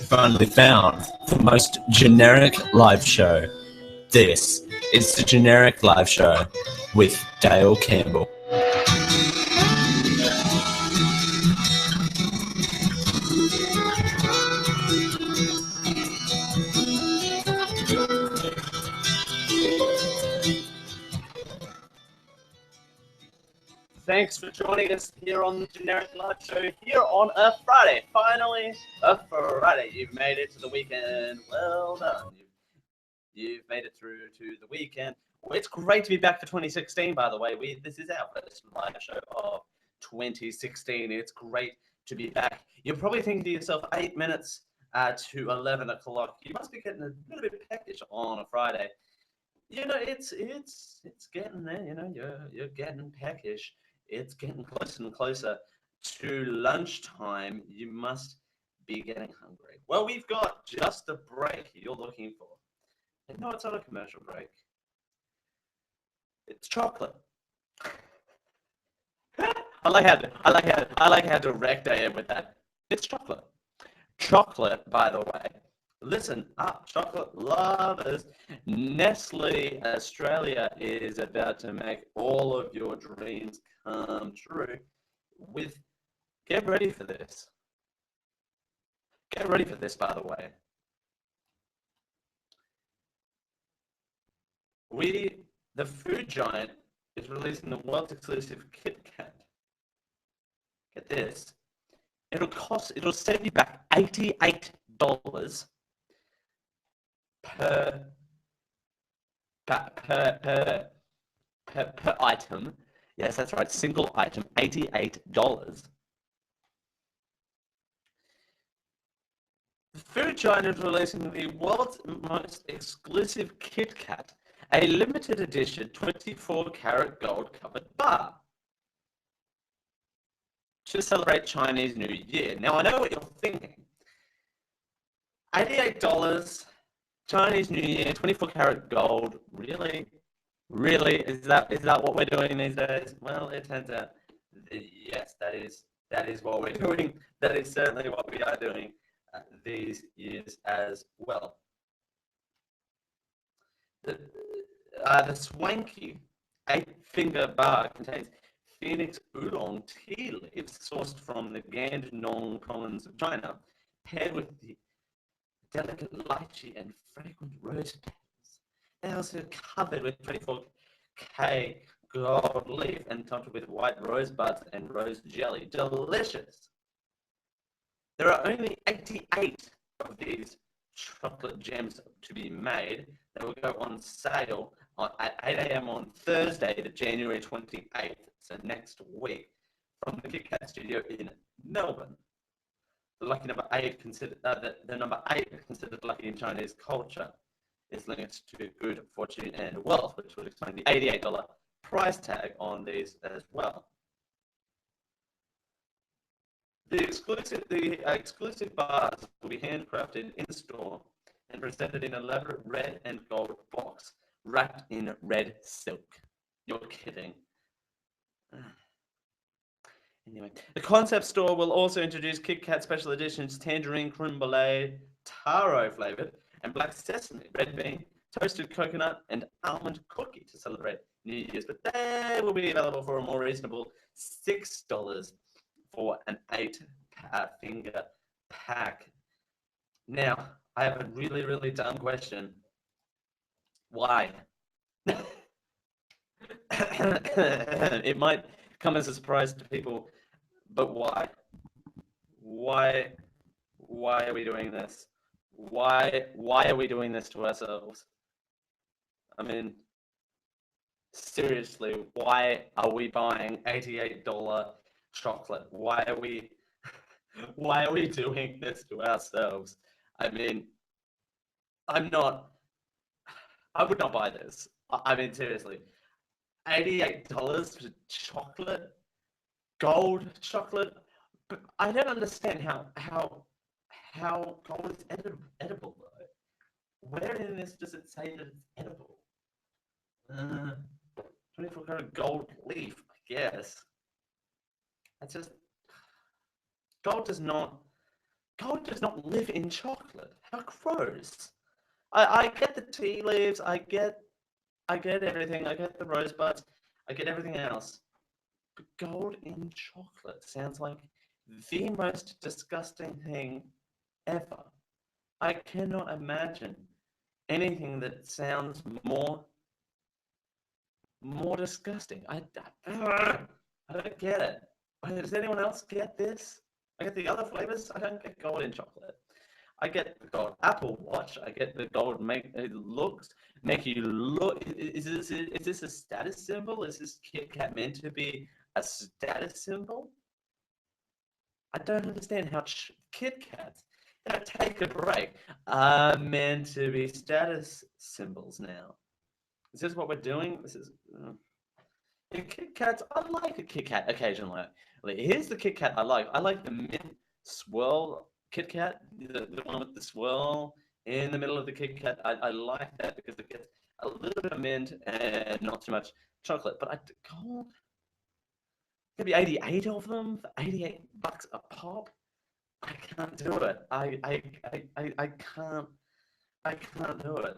Finally found the most generic live show. This is the Generic Live Show with Dale Campbell. Thanks for joining us here on the Generic Live Show here on a Friday. Finally, a Friday. You've made it to the weekend. Well done. You've made it through to the weekend. Well, it's great to be back for 2016, by the way. This is our first live show of 2016. It's great to be back. You're probably thinking to yourself, 8 minutes to 11 o'clock. You must be getting a little bit peckish on a Friday. You know, it's getting there. You know, you're getting peckish. It's getting closer and closer to lunchtime. You must be getting hungry. Well, we've got just the break you're looking for. And no, it's not a commercial break. It's chocolate. I like how direct I am with that. It's chocolate. Chocolate, by the way. Listen up, chocolate lovers. Nestle Australia is about to make all of your dreams come true with, get ready for this. Get ready for this, by the way. The food giant is releasing the world's exclusive Kit Kat. Get this. It'll send you back $88 per item. Yes, that's right, single item, $88. The food giant is releasing the world's most exclusive Kit Kat, a limited edition 24-karat gold covered bar to celebrate Chinese New Year. Now, I know what you're thinking. $88, Chinese New Year, 24-karat gold. Really? Really? Is that what we're doing these days? Well, it turns out, yes, that is what we're doing. That is certainly what we are doing these years as well. The swanky 8-finger bar contains Phoenix oolong tea leaves sourced from the Gandenong province of China, paired with the delicate lychee and fragrant rose petals. They're also covered with 24K gold leaf and topped with white rose buds and rose jelly. Delicious! There are only 88 of these chocolate gems to be made. They will go on sale at 8 a.m. on Thursday, the January 28th, so next week, from the Kit Kat studio in Melbourne. The lucky number 8 considered the number 8 considered lucky in Chinese culture is linked to good fortune and wealth, which would explain the $88 price tag on these as well. The exclusive bars will be handcrafted in store and presented in an elaborate red and gold box wrapped in red silk. You're kidding. Anyway, the concept store will also introduce Kit Kat special editions tangerine creme brulee, taro flavored, and black sesame, red bean, toasted coconut, and almond cookie to celebrate New Year's. But they will be available for a more reasonable $6 for an 8-finger pack. Now, I have a really, really dumb question. Why? It might come as a surprise to people, but why? Why are we doing this? Why are we doing this to ourselves? I mean, seriously, why are we buying $88 chocolate? Why are we doing this to ourselves? I mean, I would not buy this. I mean, seriously, $88 for chocolate, gold chocolate. But I don't understand how gold is edible though. Where in this does it say that it's edible? 24-karat gold leaf, I guess. That's just gold does not live in chocolate. How gross! I get the tea leaves. I get everything. I get the rosebuds. I get everything else. But gold in chocolate sounds like the most disgusting thing ever. I cannot imagine anything that sounds more disgusting. I don't get it. Does anyone else get this? I get the other flavors. I don't get gold in chocolate. I get the gold Apple Watch. I get the gold make you look. Is this a status symbol? Is this Kit Kat meant to be a status symbol? I don't understand how Kit Kats, take a break, are meant to be status symbols now. Is this what we're doing? This is. Kit Kats, I like a Kit Kat occasionally. Here's the Kit Kat I like. I like the mint swirl Kit Kat, the one with the swirl in the middle of the Kit Kat. I like that because it gets a little bit of mint and not too much chocolate. But God, there'd be 88 of them for $88 a pop. I can't do it. I can't do it.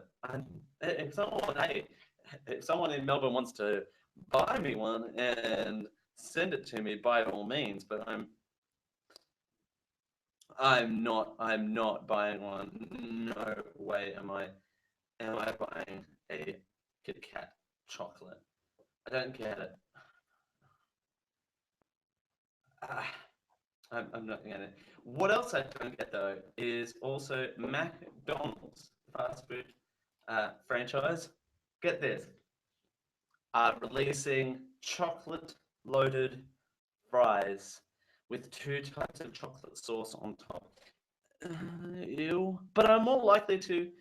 If someone in Melbourne wants to buy me one and send it to me, by all means. But I'm not buying one. No way am I buying a Kit Kat chocolate. I don't get it. I'm not getting it. What else I don't get though is also McDonald's fast food franchise. Get this. Releasing chocolate loaded fries with 2 types of chocolate sauce on top. Ew. But I'm more likely to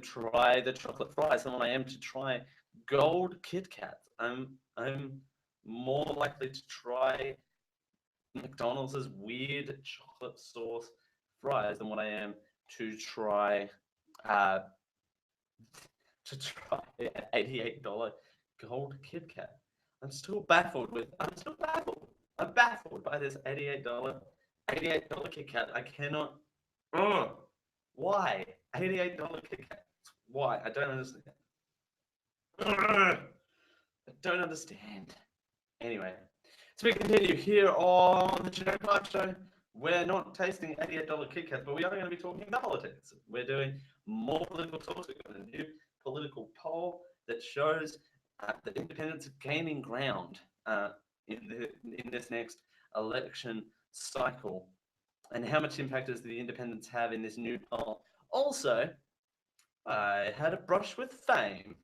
try the chocolate fries than I am to try gold Kit Kats. I'm more likely to try McDonald's weird chocolate sauce fries than what I am to try an $88 gold Kit Kat. I'm still baffled by this $88 Kit Kat. I cannot. Why $88 Kit Kat? Why? I don't understand. I don't understand. Anyway, so we continue here on the Generic Live Show. We're not tasting $88 Kit Kats, but we are going to be talking about politics. We're doing more political talks. We've got a new political poll that shows that independents are gaining ground in this next election cycle. And how much impact does the independents have in this new poll? Also, I had a brush with fame.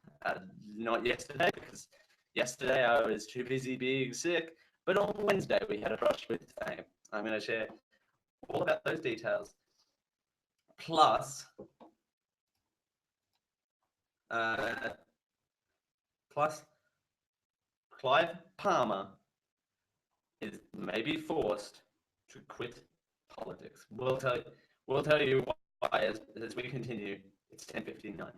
Not yesterday, because yesterday I was too busy being sick, but on Wednesday we had a brush with fame. I'm going to share all about those details. Plus Clive Palmer is maybe forced to quit politics. We'll tell you why as we continue. It's 10:59.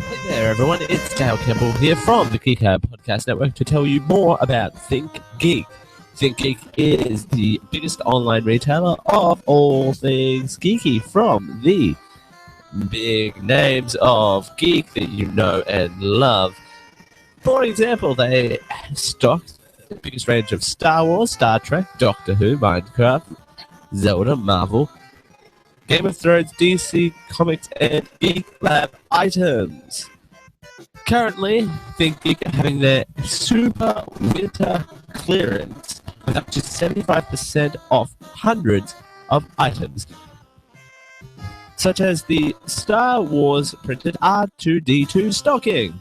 Hey there, everyone. It's Dale Campbell here from the Geek Out Podcast Network to tell you more about Think Geek. Think Geek is the biggest online retailer of all things geeky, from the big names of geek that you know and love. For example, they stock the biggest range of Star Wars, Star Trek, Doctor Who, Minecraft, Zelda, Marvel, Game of Thrones, DC Comics, and Geek Lab items. Currently, Think Geek are having their super winter clearance with up to 75% off hundreds of items, such as the Star Wars printed R2-D2 stocking.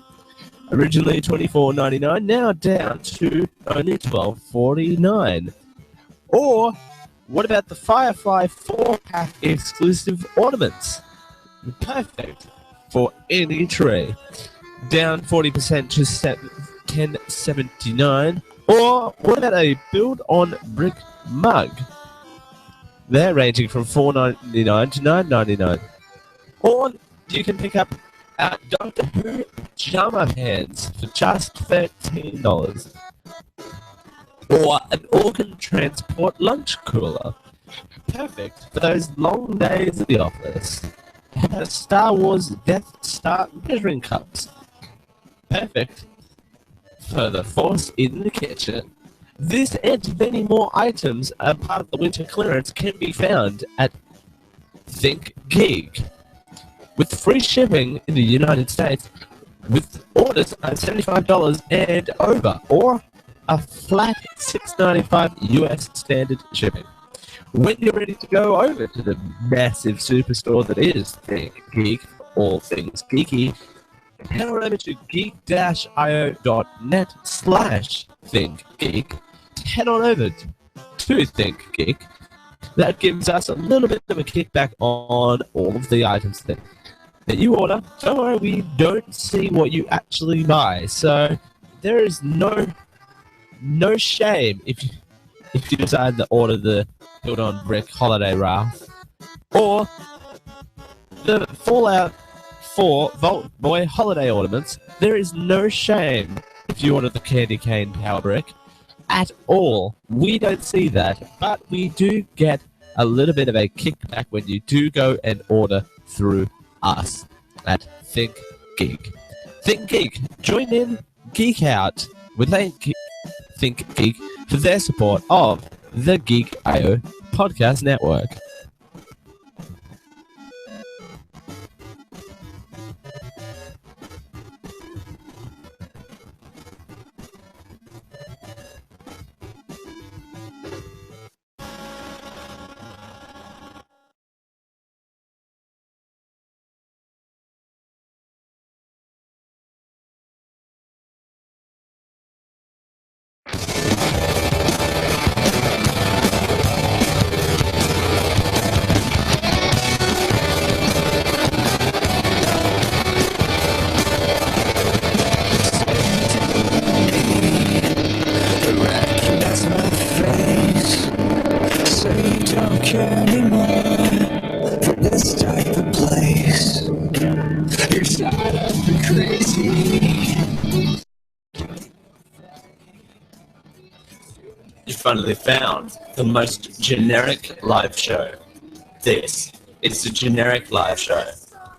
Originally $24.99, now down to only $12.49. Or what about the Firefly 4-pack exclusive ornaments? Perfect for any tree. Down 40% to $10.79. Or what about a build-on-brick mug? They're ranging from $4.99 to $9.99. Or you can pick up Doctor Who pajama pants for just $13. Or an organ transport lunch cooler. Perfect for those long days at the office. How about Star Wars Death Star measuring cups? Perfect for the Force in the kitchen. This and many more items are part of the winter clearance can be found at Think Geek, with free shipping in the United States with orders of $75 and over, or a flat $6.95 US standard shipping. When you're ready to go over to the massive superstore that is Think Geek, all things geeky, head on over to geek-io.net/thinkgeek. Head on over to Think Geek. That gives us a little bit of a kickback on all of the items that you order. Don't worry, we don't see what you actually buy, so there is no shame if you decide to order the build-on brick holiday raft or the Fallout 4 Vault Boy holiday ornaments. There is no shame if you order the candy cane power brick at all. We don't see that, but we do get a little bit of a kickback when you do go and order through us at Think Geek. Think Geek, join in, geek out with Think Geek for their support of the Geek.io podcast network. You finally found the most generic live show. This is the generic live show.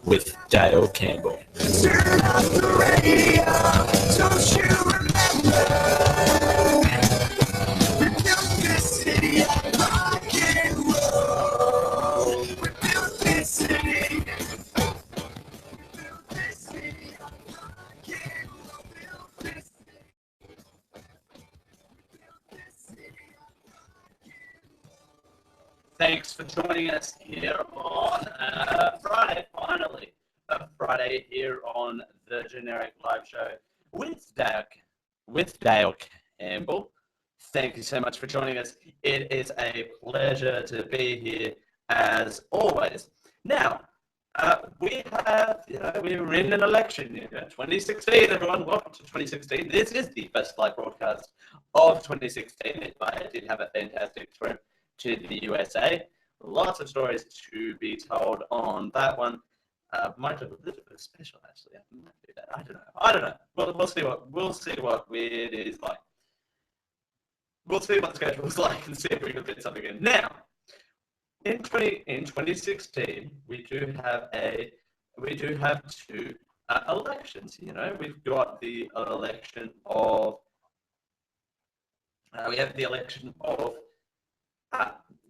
with Dale Campbell. Turn off the radio, don't you remember? We built this city on rock and roll. We built this city. We built this city on rock and roll. Built this city. We built this city on rock and roll. Thanks for joining us here on Friday, finally. A Friday here on the Generic Live Show with Dale Campbell. Thank you so much for joining us. It is a pleasure to be here as always. Now, we're in an election year, 2016. Everyone, welcome to 2016. This is the first live broadcast of 2016. I did have a fantastic trip to the USA. Lots of stories to be told on that one. Might have a little bit special actually. I might do that. I don't know. We'll see what it is like. We'll see what the schedule is like and see if we can fit something in. Now, in 2016, we do have two elections. You know, we've got the election of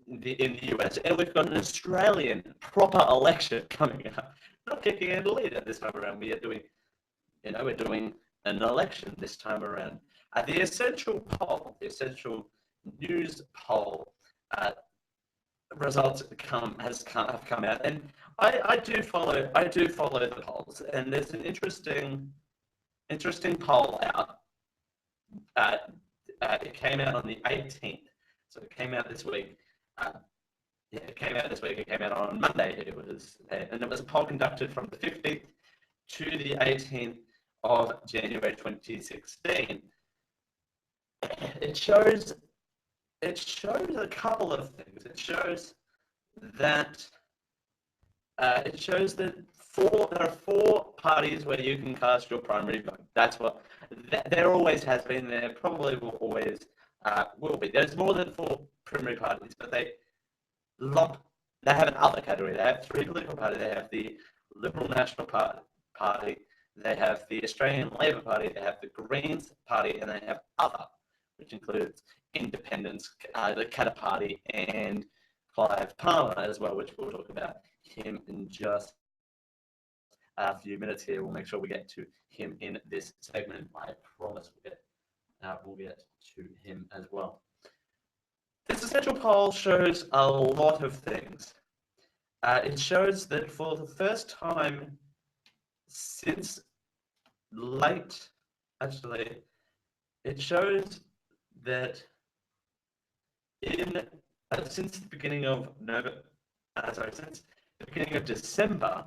in the US, and we've got an Australian proper election coming up. Not kicking in the leader this time around. We're doing an election this time around. The essential news poll results have come out, and I do follow the polls, and there's an interesting poll out. It came out on the 18th, so it came out this week. It came out this week. It came out on Monday. It was a poll conducted from the 15th to the 18th of January 2016. It shows a couple of things. It shows that there are four parties where you can cast your primary vote. That's what there always has been. There probably will always will be. There's more than four primary parties, but they have an other category. They have three political parties. They have the Liberal National Party, they have the Australian Labor Party, they have the Greens Party, and they have other, which includes Independents, the Katter Party, and Clive Palmer as well, which we'll talk about him in just a few minutes here. We'll make sure we get to him in this segment. I promise we'll get to him as well. This essential poll shows a lot of things. It shows that for the first time since it shows that since the beginning of December,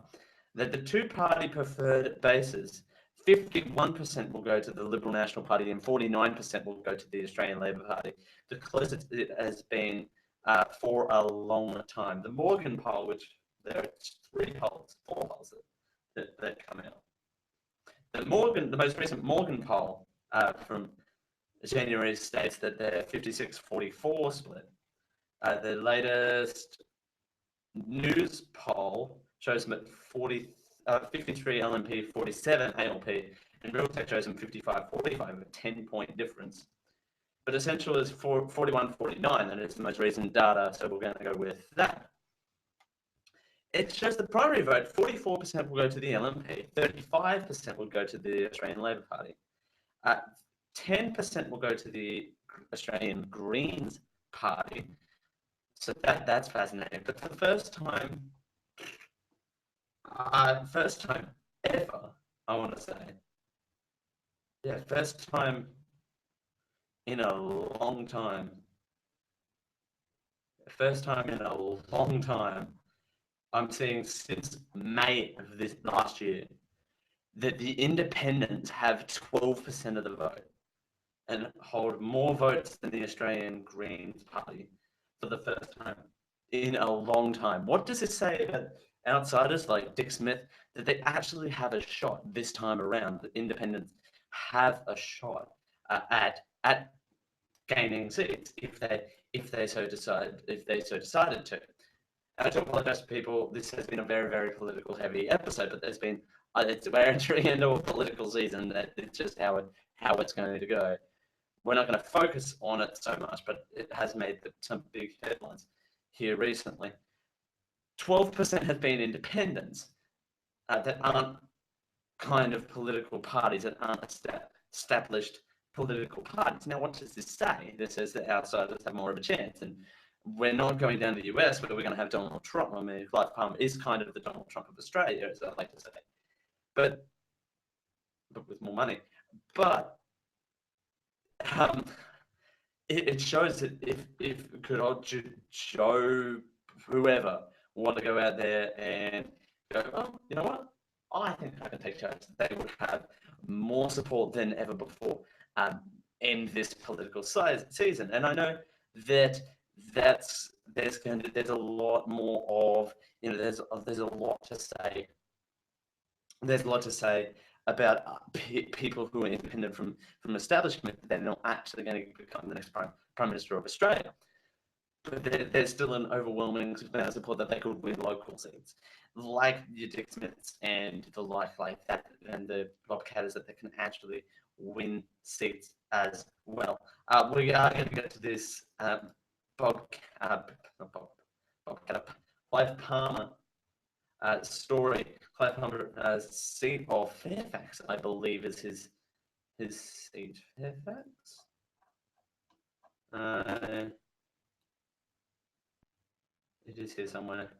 that the two-party preferred bases, 51% will go to the Liberal National Party and 49% will go to the Australian Labor Party, the closest it has been for a long time. The Morgan poll, which there are four polls that come out. The most recent Morgan poll from January states that they're 56-44 split. The latest news poll shows them at 53 LNP, 47 ALP, and Realtek shows them 55-45, a 10-point difference. But Essential is 41-49, and it's the most recent data, so we're going to go with that. It shows the primary vote, 44% will go to the LNP, 35% will go to the Australian Labor Party, 10% will go to the Australian Greens Party. So that's fascinating. But for the first time ever, I want to say, first time in a long time. I'm seeing since May of this last year that the Independents have 12% of the vote and hold more votes than the Australian Greens Party for the first time in a long time. What does this say about outsiders like Dick Smith, that they actually have a shot this time around? The Independents have a shot at gaining seats if they so decided to. I do apologize to people. This has been a very, very political heavy episode, but there's been we're entering into a political season. That it's just how it's going to go. We're not going to focus on it so much, but it has made some big headlines here recently. 12% have been independents that aren't kind of political parties, that aren't established political parties. Now, what does this say? This says that outsiders have more of a chance, and we're not going down to the US where we're going to have Donald Trump. I mean, Clive Palmer is kind of the Donald Trump of Australia, as I like to say, but with more money. But it shows that if good old Joe, whoever, want to go out there and go, oh, you know what? I think I can take charge. They would have more support than ever before in this political season. And I know that there's a lot more of, you know, there's a lot to say. There's a lot to say about people who are independent from establishment. They're not actually going to become the next prime minister of Australia. But there's still an overwhelming amount of support that they could win local seats, like your Dick Smiths and the like that, and the Bob Catters, that they can actually win seats as well. We are going to get to this Clive Palmer story. Clive Palmer, seat of Fairfax, I believe, is his seat. Fairfax. It is here somewhere.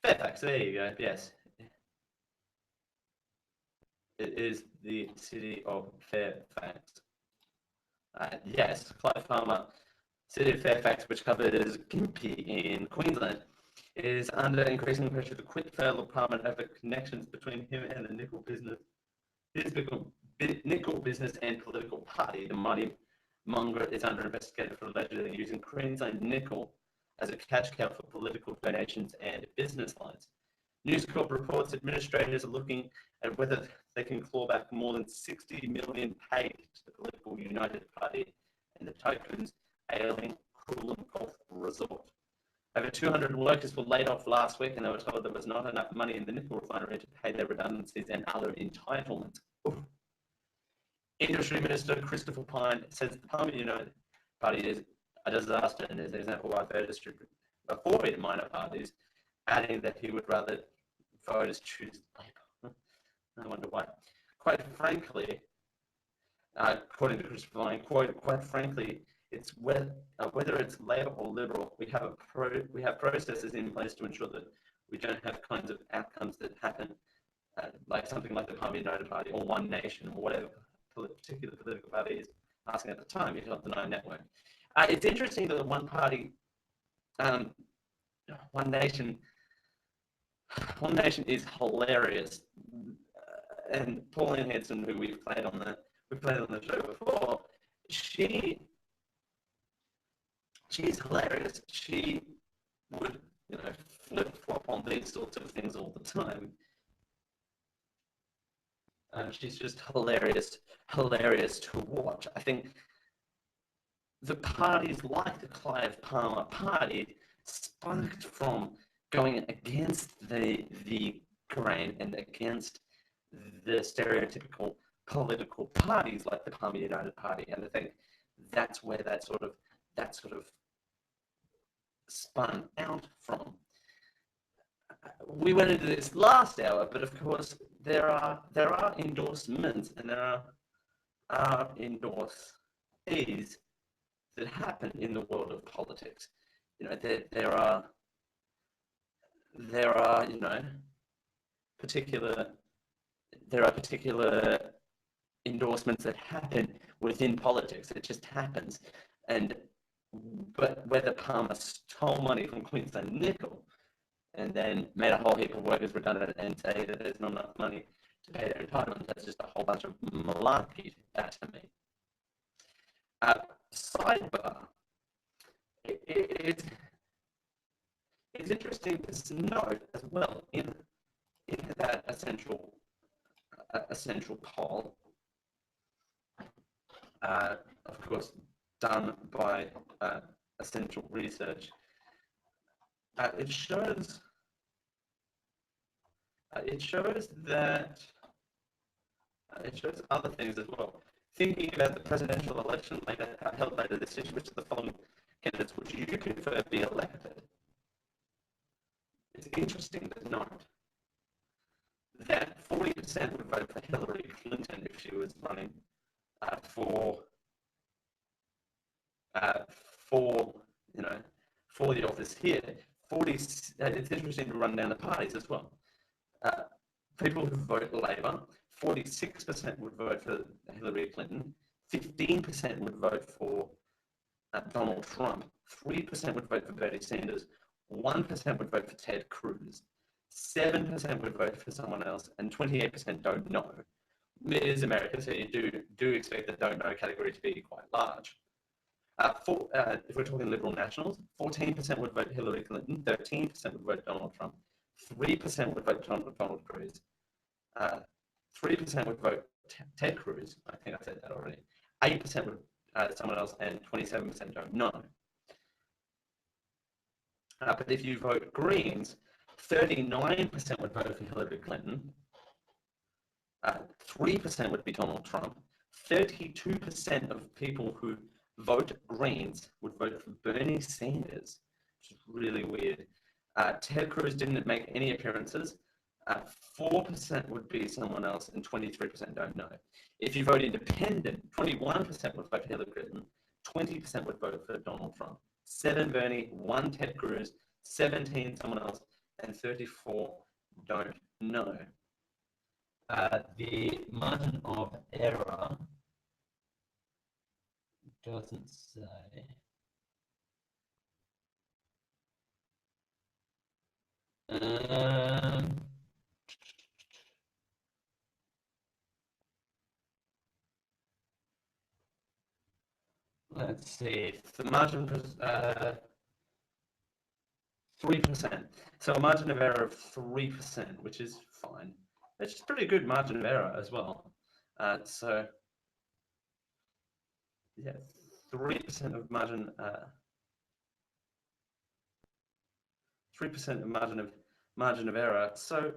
Fairfax, there you go, yes. It is the city of Fairfax. Yes, Clive Palmer, city of Fairfax, which covers Gympie in Queensland, is under increasing pressure to quit Philip Palmer over connections between him and the nickel business. His nickel business and political party, the Mighty Mongrel, is under investigation for allegedly using Queensland nickel as a cash cow for political donations and business lines. News Corp reports administrators are looking at whether they can claw back more than 60 million paid to the political United Party and the Tokens ailing Coolum Golf Resort. Over 200 workers were laid off last week, and they were told there was not enough money in the nickel refinery to pay their redundancies and other entitlements. Oof. Industry Minister Christopher Pyne says the Palmer United Party is a disaster and is an example why voters should avoid minor parties, adding that he would rather voters choose Labour. I wonder why. Quite frankly, according to Christopher Pyne, quite frankly, it's whether it's Labour or Liberal, we have processes in place to ensure that we don't have kinds of outcomes that happen, like something like the Palmer United Party or One Nation or whatever particular political party is asking at the time. You can't deny network. It's interesting that one party, One Nation is hilarious, and Pauline Hanson, who we've played on the show before, she's hilarious. She would, flip flop on these sorts of things all the time. She's just hilarious to watch. I think the parties like the Clive Palmer party sparked from going against the grain and against the stereotypical political parties like the Palmer United Party, and I think that's where that sort of spun out from. We went into this last hour, but of course there are endorsements and there are endorsees that happen in the world of politics. There are particular endorsements that happen within politics. It just happens. But whether Palmer stole money from Queensland Nickel and then made a whole heap of workers redundant and say that there's not enough money to pay their entitlement, that's just a whole bunch of malarkey to me. Sidebar. It's interesting to note as well in that essential poll, of course, done by Essential Research. it shows that it shows other things as well. Thinking about the presidential election held later this year, which of the following candidates would you prefer be elected? It's interesting to note that 40% would vote for Hillary Clinton if she was running for for the office here. 40. It's interesting to run down the parties as well. People who vote Labour, 46% would vote for Hillary Clinton, 15% would vote for Donald Trump, 3% would vote for Bernie Sanders, 1% would vote for Ted Cruz, 7% would vote for someone else, and 28% don't know. It is America, so you do expect the don't know category to be quite large. If we're talking Liberal Nationals, 14% would vote Hillary Clinton, 13% would vote Donald Trump, 3% would vote Donald Cruz, 3% would vote Ted Cruz. I think I said that already. 8% would someone else, and 27% don't know. But if you vote Greens, 39% would vote for Hillary Clinton, 3% would be Donald Trump, 32% of people who vote Greens would vote for Bernie Sanders, which is really weird. Ted Cruz didn't make any appearances. 4% would be someone else, and 23% don't know. If you vote independent, 21% would vote for Hillary Clinton, 20% would vote for Donald Trump, 7 Bernie, 1 Ted Cruz, 17 someone else, and 34 don't know. The margin of error doesn't say. Let's see. The margin was 3%. So a margin of error of 3%, which is fine. It's a pretty good margin of error as well. So yeah, 3% of margin. 3% of margin of error. So,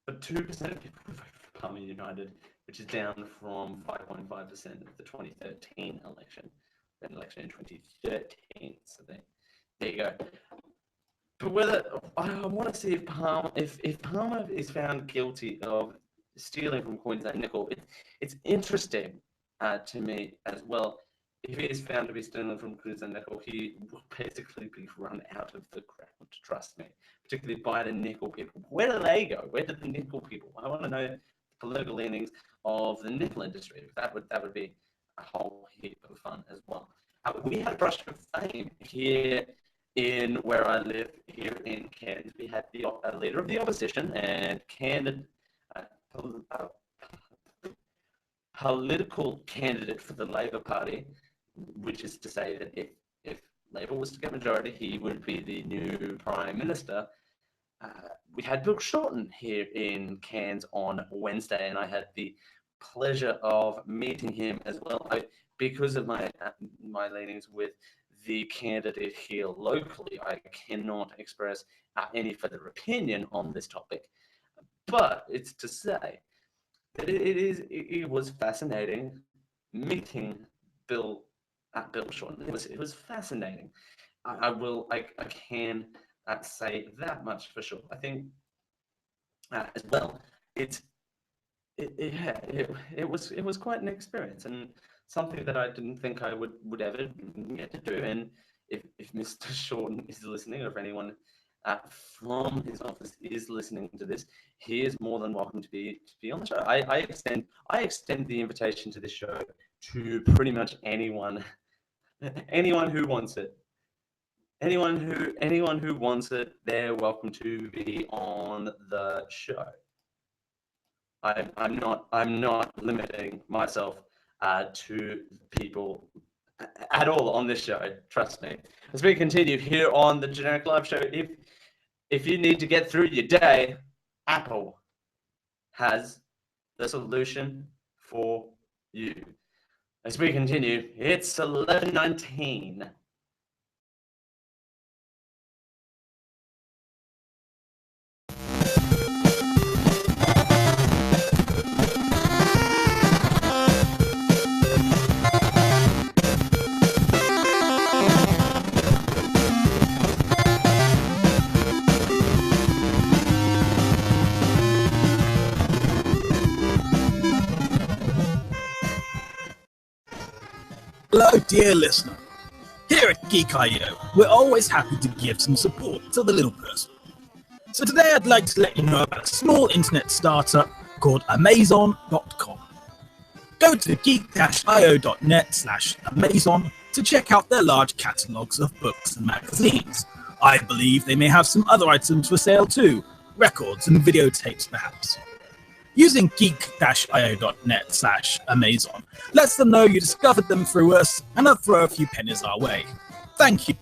but 2% of people vote for Palmer United, which is down from 5.5% of the 2013 election, an election in 2013. So there you go. But whether I want to see if Palmer is found guilty of stealing from Queensland Nickel, it's interesting to me as well. If he is found to be stealing from Queensland Nickel, he will basically be run out of the ground, trust me, particularly by the nickel people. Where do they go? Where do the nickel people? I want to know the political leanings of the nickel industry. That would be a whole heap of fun as well. We had a brush of fame here in where I live, here in Cairns. We had the leader of the opposition and political candidate for the Labor Party, which is to say that if Labor was to get majority, he would be the new Prime Minister. We had Bill Shorten here in Cairns on Wednesday, and I had the pleasure of meeting him as well. Because of my leanings with the candidate here locally, I cannot express any further opinion on this topic. But it's to say that it was fascinating meeting Bill Shorten. It was fascinating. I can say that much for sure. I think as well, it was quite an experience and something that I didn't think I would ever get to do. And if Mr. Shorten is listening, or if anyone from his office is listening to this, he is more than welcome to be on the show. I extend the invitation to this show to pretty much anyone who wants it. Anyone who wants it, they're welcome to be on the show. I'm not limiting myself to people at all on this show. Trust me. As we continue here on the Generic Live Show, if you need to get through your day, Apple has the solution for you. As we continue, it's 11:19. Hello, dear listener. Here at Geek.io, we're always happy to give some support to the little person. So today I'd like to let you know about a small internet startup called Amazon.com. Go to geek-io.net/Amazon to check out their large catalogues of books and magazines. I believe they may have some other items for sale too, records and videotapes perhaps. Using geek-io.net/Amazon lets them know you discovered them through us and they'll throw a few pennies our way. Thank you.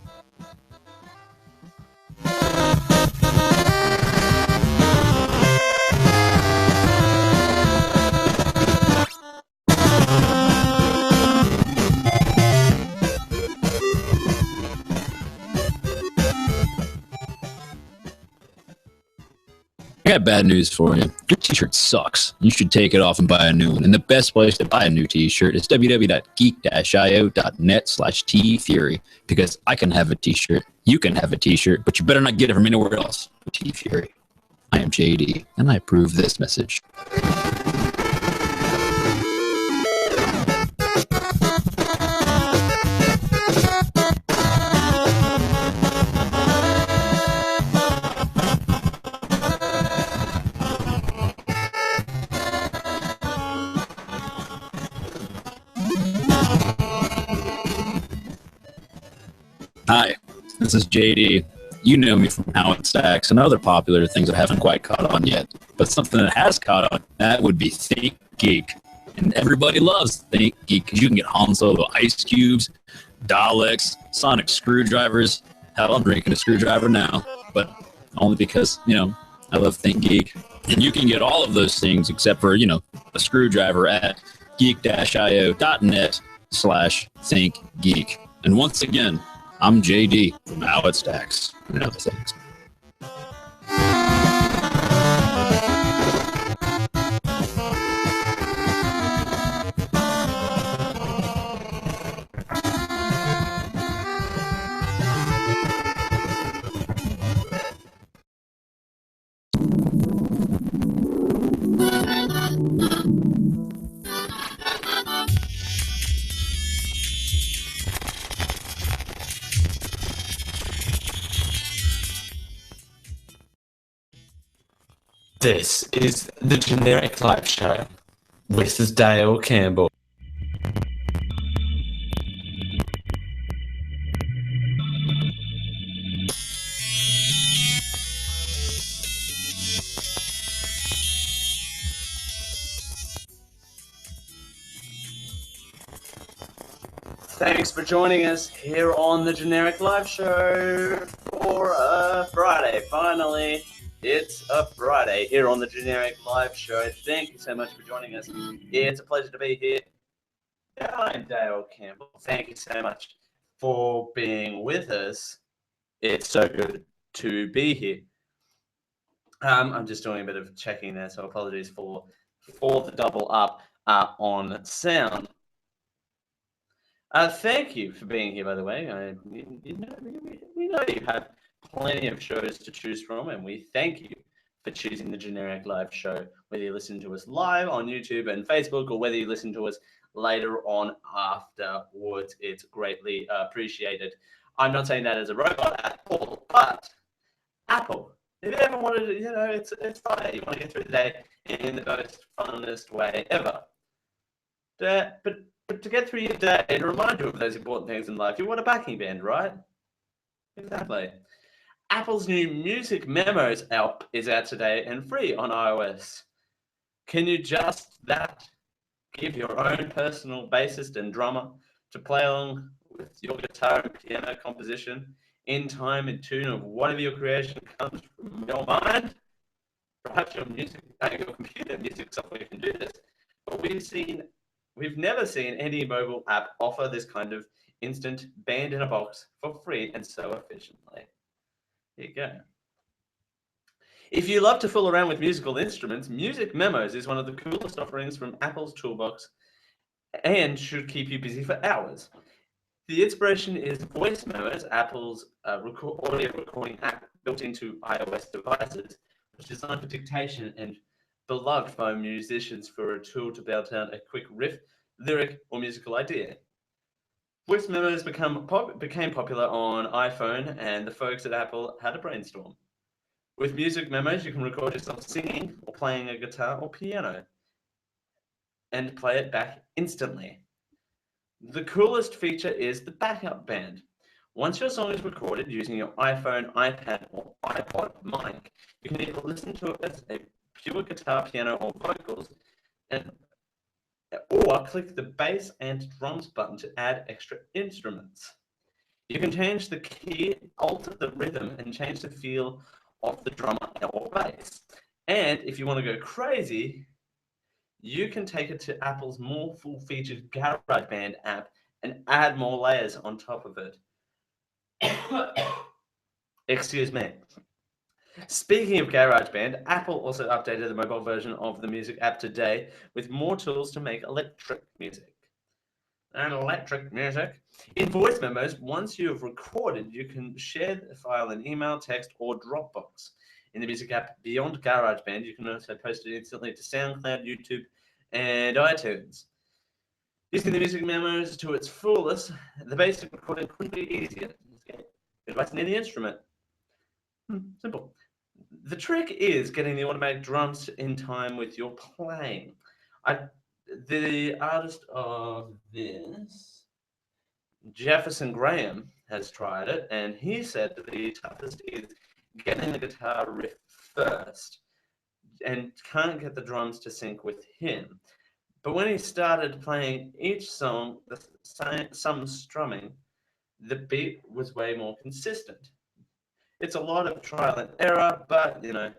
I got bad news for you. Your t-shirt sucks. You should take it off and buy a new one. And the best place to buy a new t-shirt is www.geek-io.net/tfury. Because I can have a t-shirt, you can have a t-shirt, but you better not get it from anywhere else. T-Fury. I am JD, and I approve this message. Hi, this is JD. You know me from How It Stacks and other popular things that haven't quite caught on yet. But something that has caught on, that would be Think Geek. And everybody loves Think Geek because you can get Han Solo ice cubes, Daleks, sonic screwdrivers. Hell, I'm drinking a screwdriver now, but only because, I love Think Geek. And you can get all of those things except for, a screwdriver at geek-io.net/thinkgeek. And once again, I'm JD from How It Stacks and other things. This is the Generic Live Show. This is Dale Campbell. Thanks for joining us here on the Generic Live Show for Friday. Finally, it's a Friday here on the Generic Live Show. Thank you so much for joining us. It's a pleasure to be here. I'm Dale Campbell. Thank you so much for being with us. It's so good to be here. I'm just doing a bit of checking there, so apologies for the double up on sound. Thank you for being here, by the way. We know you have plenty of shows to choose from, and we thank you for choosing the Generic Live Show, whether you listen to us live on YouTube and Facebook or whether you listen to us later on afterwards. It's greatly appreciated. I'm not saying that as a robot at all, but Apple, if you ever wanted to, it's Friday. You want to get through the day in the most funnest way ever. But to get through your day and remind you of those important things in life, you want a backing band, right? Exactly. Apple's new Music Memos app is out today and free on iOS. Can you just give your own personal bassist and drummer to play along with your guitar and piano composition in time and tune of whatever your creation comes from your mind? Perhaps your computer music software can do this, but we've never seen any mobile app offer this kind of instant band in a box for free and so efficiently. There you go. If you love to fool around with musical instruments, Music Memos is one of the coolest offerings from Apple's toolbox and should keep you busy for hours. The inspiration is Voice Memos, Apple's audio recording app built into iOS devices, which is designed for dictation and beloved by musicians for a tool to belt out a quick riff, lyric, or musical idea. Voice memos became popular on iPhone, and the folks at Apple had a brainstorm. With music memos, you can record yourself singing or playing a guitar or piano and play it back instantly. The coolest feature is the backup band. Once your song is recorded using your iPhone, iPad, or iPod mic, you can either listen to it as a pure guitar, piano, or vocals, or click the bass and drums button to add extra instruments. You can change the key, alter the rhythm, and change the feel of the drummer or bass. And if you want to go crazy, you can take it to Apple's more full-featured GarageBand app and add more layers on top of it. Excuse me. Speaking of GarageBand, Apple also updated the mobile version of the music app today with more tools to make electric music. And electric music. In voice memos, once you have recorded, you can share the file in email, text, or Dropbox. In the music app beyond GarageBand, you can also post it instantly to SoundCloud, YouTube, and iTunes. Using the music memos to its fullest, the basic recording couldn't be easier. Advice near the instrument. Simple. The trick is getting the automatic drums in time with your playing. The artist of this, Jefferson Graham, has tried it, and he said that the toughest is getting the guitar riff first and can't get the drums to sync with him. But when he started playing each song, some strumming, the beat was way more consistent. It's a lot of trial and error, but you know,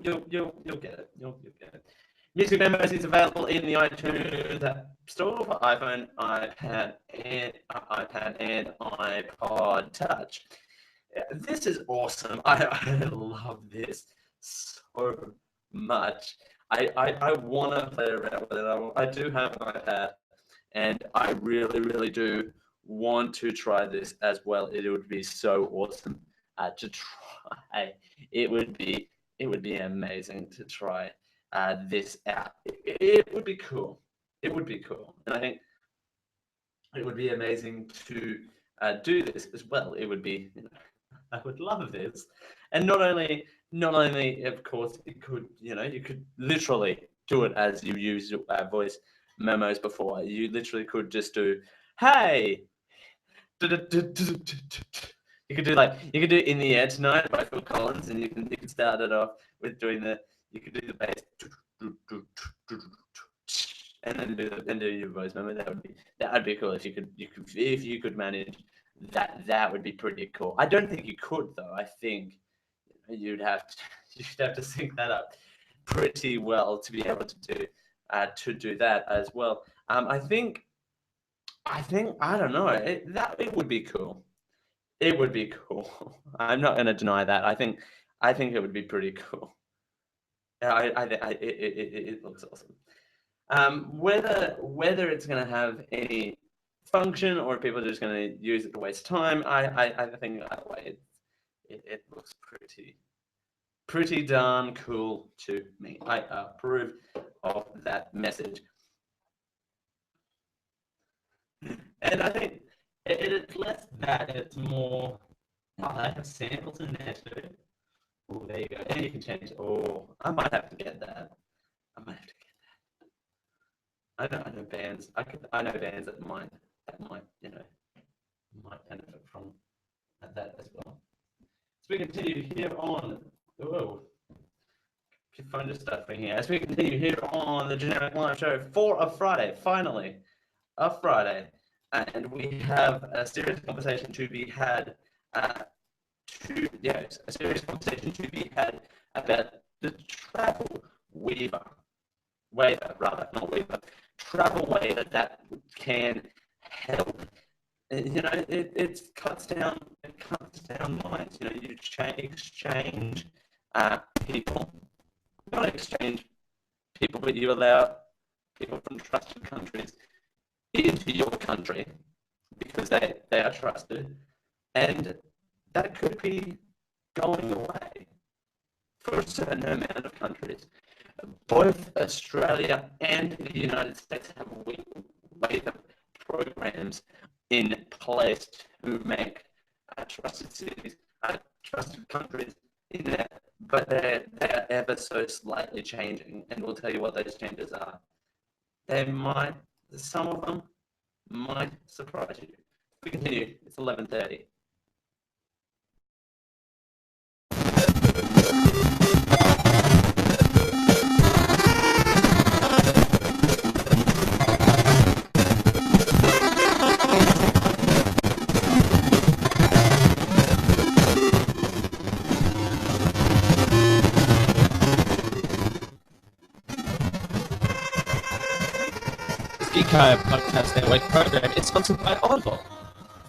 you'll get it. You'll get it. Music Memos is available in the iTunes App Store for iPhone, iPad, and iPod Touch. This is awesome. I love this so much. I want to play around with it. I do have an iPad, and I really do want to try this as well. It would be so awesome to try. It would be amazing to try this out. It would be cool. It would be cool, and I think it would be amazing to do this as well. It would be, you know, I would love this, and not only of course it could, you know, you could literally do it as you used voice memos before. You literally could just do, hey. You could do In the Air Tonight by Phil Collins, and you can start it off with doing you could do the bass and then do your voice memo. That would be cool if you could manage that would be pretty cool. I don't think you could though. I think you'd have to sync that up pretty well to be able to do that as well. I think I don't know. It would be cool. It would be cool. I'm not going to deny that. I think it would be pretty cool. It looks awesome. Whether it's going to have any function or people are just going to use it to waste time, I think that way it looks pretty darn cool to me. I approve of that message. And I think it's less that, it's more, I have samples in there too. Oh, there you go. And you can change, I might have to get that. I know bands. I know bands that might benefit from that as well. So we continue here on, your phone just started ringing. As we continue here on the Generic Live Show for a Friday, finally, a Friday. And we have a serious conversation to be had. A serious conversation to be had about the travel waiver, not waiver, travel waiver that can help. You know, it cuts down lines. You know, you exchange people, not exchange people, but you allow people from trusted countries into your country because they are trusted, and that could be going away for a certain amount of countries. Both Australia and the United States have waiver programs in place to make trusted cities, trusted countries in there, but they're ever so slightly changing, and we'll tell you what those changes are. Some of them might surprise you. We continue. It's 11:30. Geekio Podcast Network program is sponsored by Audible.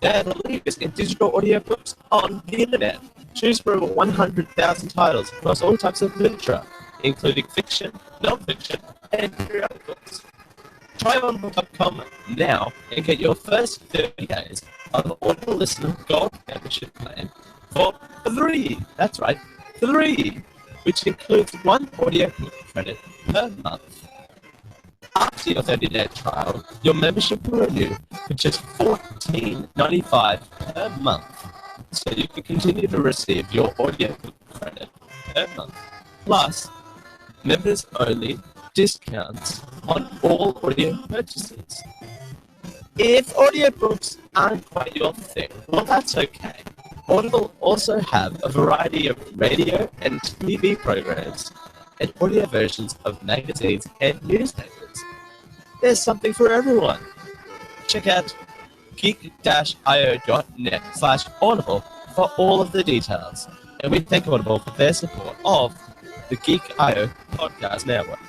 They're the leaders in digital audiobooks on the internet. Choose from over 100,000 titles across all types of literature, including fiction, non-fiction, and periodicals. Try audible.com now and get your first 30 days of the Audible Listener Gold membership plan for free. That's right, free, which includes one audiobook credit per month. After your 30-day trial, your membership will renew for just $14.95 per month, so you can continue to receive your audiobook credit per month. Plus, members-only discounts on all audio purchases. If audiobooks aren't quite your thing, well, that's okay. Audible also have a variety of radio and TV programs and audio versions of magazines and newspapers. There's something for everyone. Check out geek-io.net/audible for all of the details. And we thank Audible for their support of the Geek.io Podcast Network.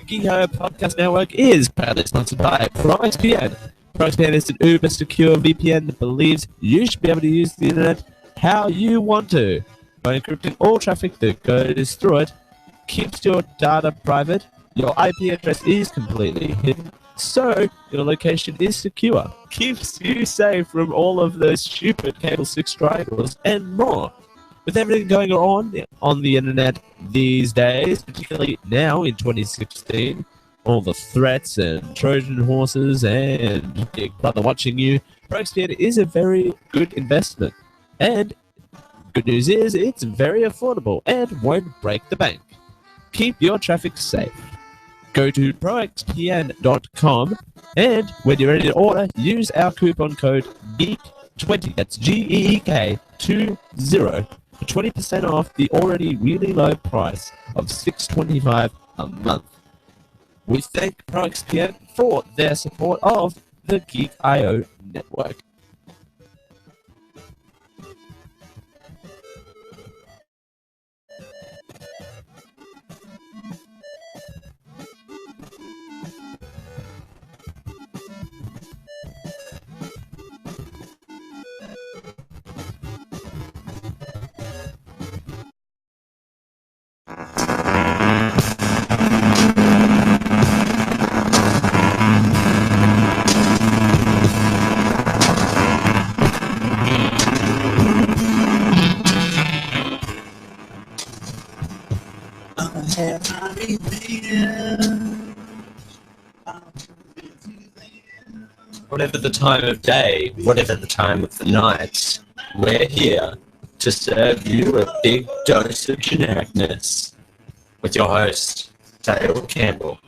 Geek.io Podcast Network is proudly sponsored by ProXPN. ProXPN is an uber secure VPN that believes you should be able to use the internet how you want to. By encrypting all traffic that goes through it, keeps your data private, your IP address is completely hidden, so your location is secure, keeps you safe from all of those stupid cable 6 triangles, and more. With everything going on the internet these days, particularly now in 2016, all the threats and Trojan horses and Big Brother watching you, ProXPN is a very good investment. And good news is it's very affordable and won't break the bank. Keep your traffic safe. Go to proxpn.com and when you're ready to order, use our coupon code GEEK20, that's GEEK20, for 20% off the already really low price of $6.25 a month. We thank ProXPN for their support of the Geek.io network. Whatever the time of day, whatever the time of the night, we're here to serve you a big dose of genericness with your host, Dale Campbell.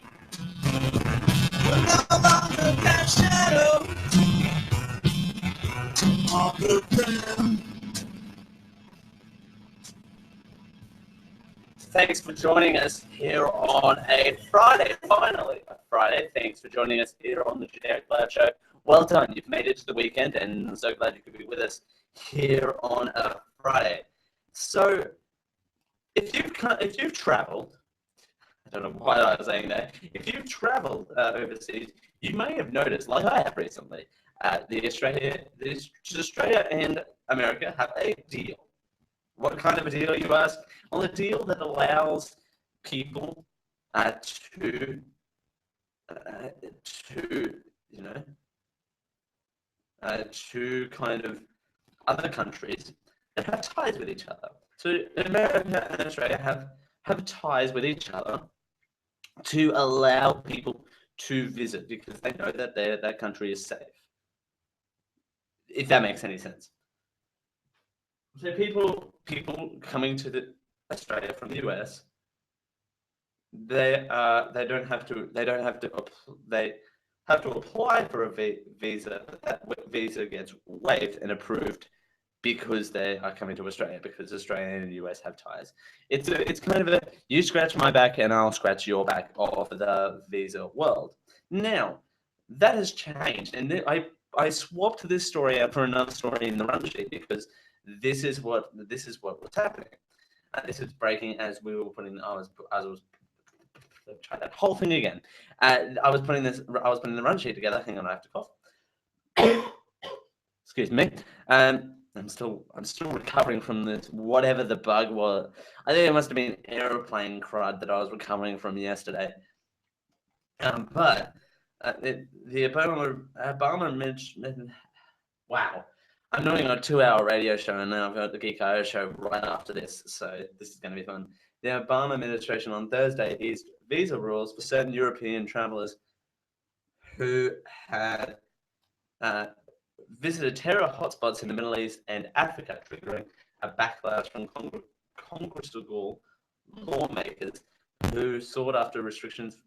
Thanks for joining us here on a Friday, finally a Friday. Thanks for joining us here on the Generic Lab Show. Well done, you've made it to the weekend, and I'm so glad you could be with us here on a Friday. So, if you've traveled, I don't know why I was saying that, if you've traveled overseas, you may have noticed, like I have recently, Australia and America have a deal. What kind of a deal, you ask? Well, a deal that allows people to you know to kind of other countries that have ties with each other. So America and Australia have ties with each other to allow people to visit because they know that that country is safe. If that makes any sense. So people coming to Australia from the US, they have to apply for a visa, but that visa gets waived and approved because they are coming to Australia, because Australia and the US have ties. It's kind of a you scratch my back and I'll scratch your back of the visa world. Now that has changed, and I swapped this story out for another story in the run sheet because this is what was happening. This is breaking as we were putting. I was try that whole thing again. I was putting the run sheet together. Hang on, I have to cough. Excuse me. I'm still recovering from this whatever the bug was. I think it must have been airplane crud that I was recovering from yesterday. But the Obama wow. I'm doing a 2-hour radio show, and now I've got the Geek IO show right after this, so this is going to be fun. The Obama administration on Thursday eased visa rules for certain European travelers who had visited terror hotspots in the Middle East and Africa, triggering a backlash from congressional lawmakers who sought after restrictions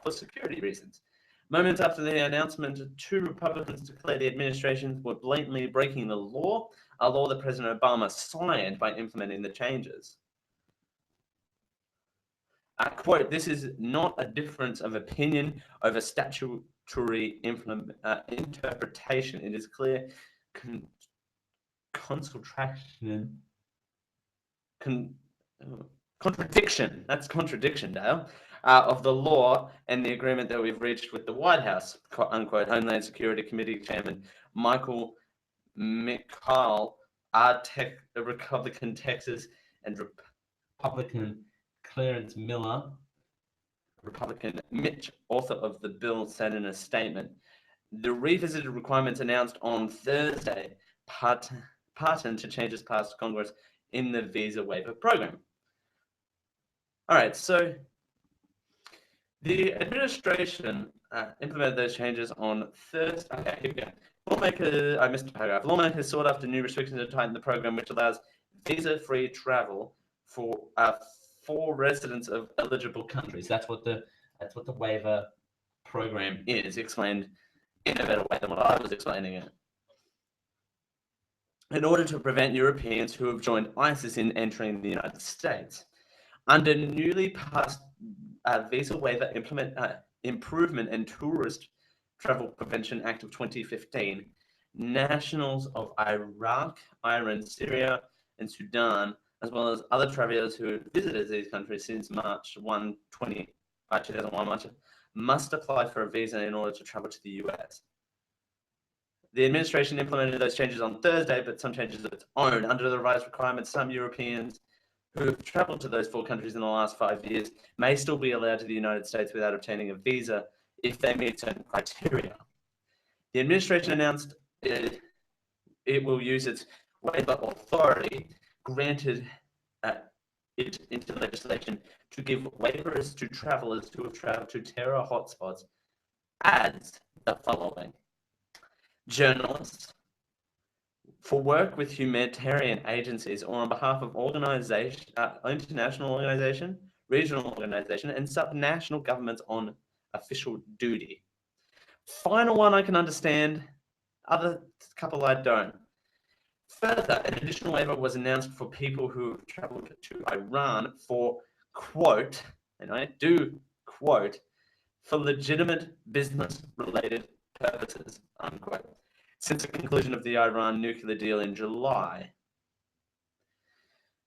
for security reasons. Moments after the announcement, 2 Republicans declared the administration were blatantly breaking the law, a law that President Obama signed by implementing the changes. Quote, this is not a difference of opinion over statutory interpretation. It is clear contradiction. That's contradiction, Dale. Of the law and the agreement that we've reached with the White House, unquote, Homeland Security Committee Chairman Michael McCaul, the Republican Texas, and Republican Clarence Miller, Republican Mitch, author of the bill, said in a statement. The revisited requirements announced on Thursday pattern to changes passed Congress in the visa waiver program. All right, so the administration implemented those changes on Thursday. Okay, here we go. I missed a paragraph. Lawmakers sought after new restrictions to tighten the program, which allows visa-free travel for residents of eligible countries. That's what the waiver program is, explained in a better way than what I was explaining it. In order to prevent Europeans who have joined ISIS in entering the United States. Under newly passed Visa Waiver Improvement and Tourist Travel Prevention Act of 2015, nationals of Iraq, Iran, Syria, and Sudan, as well as other travelers who have visited these countries since March 1, 2001, must apply for a visa in order to travel to the US. The administration implemented those changes on Thursday, but some changes of its own. Under the revised requirements, some Europeans who have traveled to those 4 countries in the last 5 years may still be allowed to the United States without obtaining a visa if they meet certain criteria. The administration announced it will use its waiver authority granted it into legislation to give waivers to travelers who have traveled to terror hotspots as the following. Journalists, for work with humanitarian agencies or on behalf of international organization, regional organization, and subnational governments on official duty. Final one I can understand, other couple I don't. Further, an additional waiver was announced for people who have traveled to Iran for, quote, and I do quote, for legitimate business-related purposes, unquote, since the conclusion of the Iran nuclear deal in July.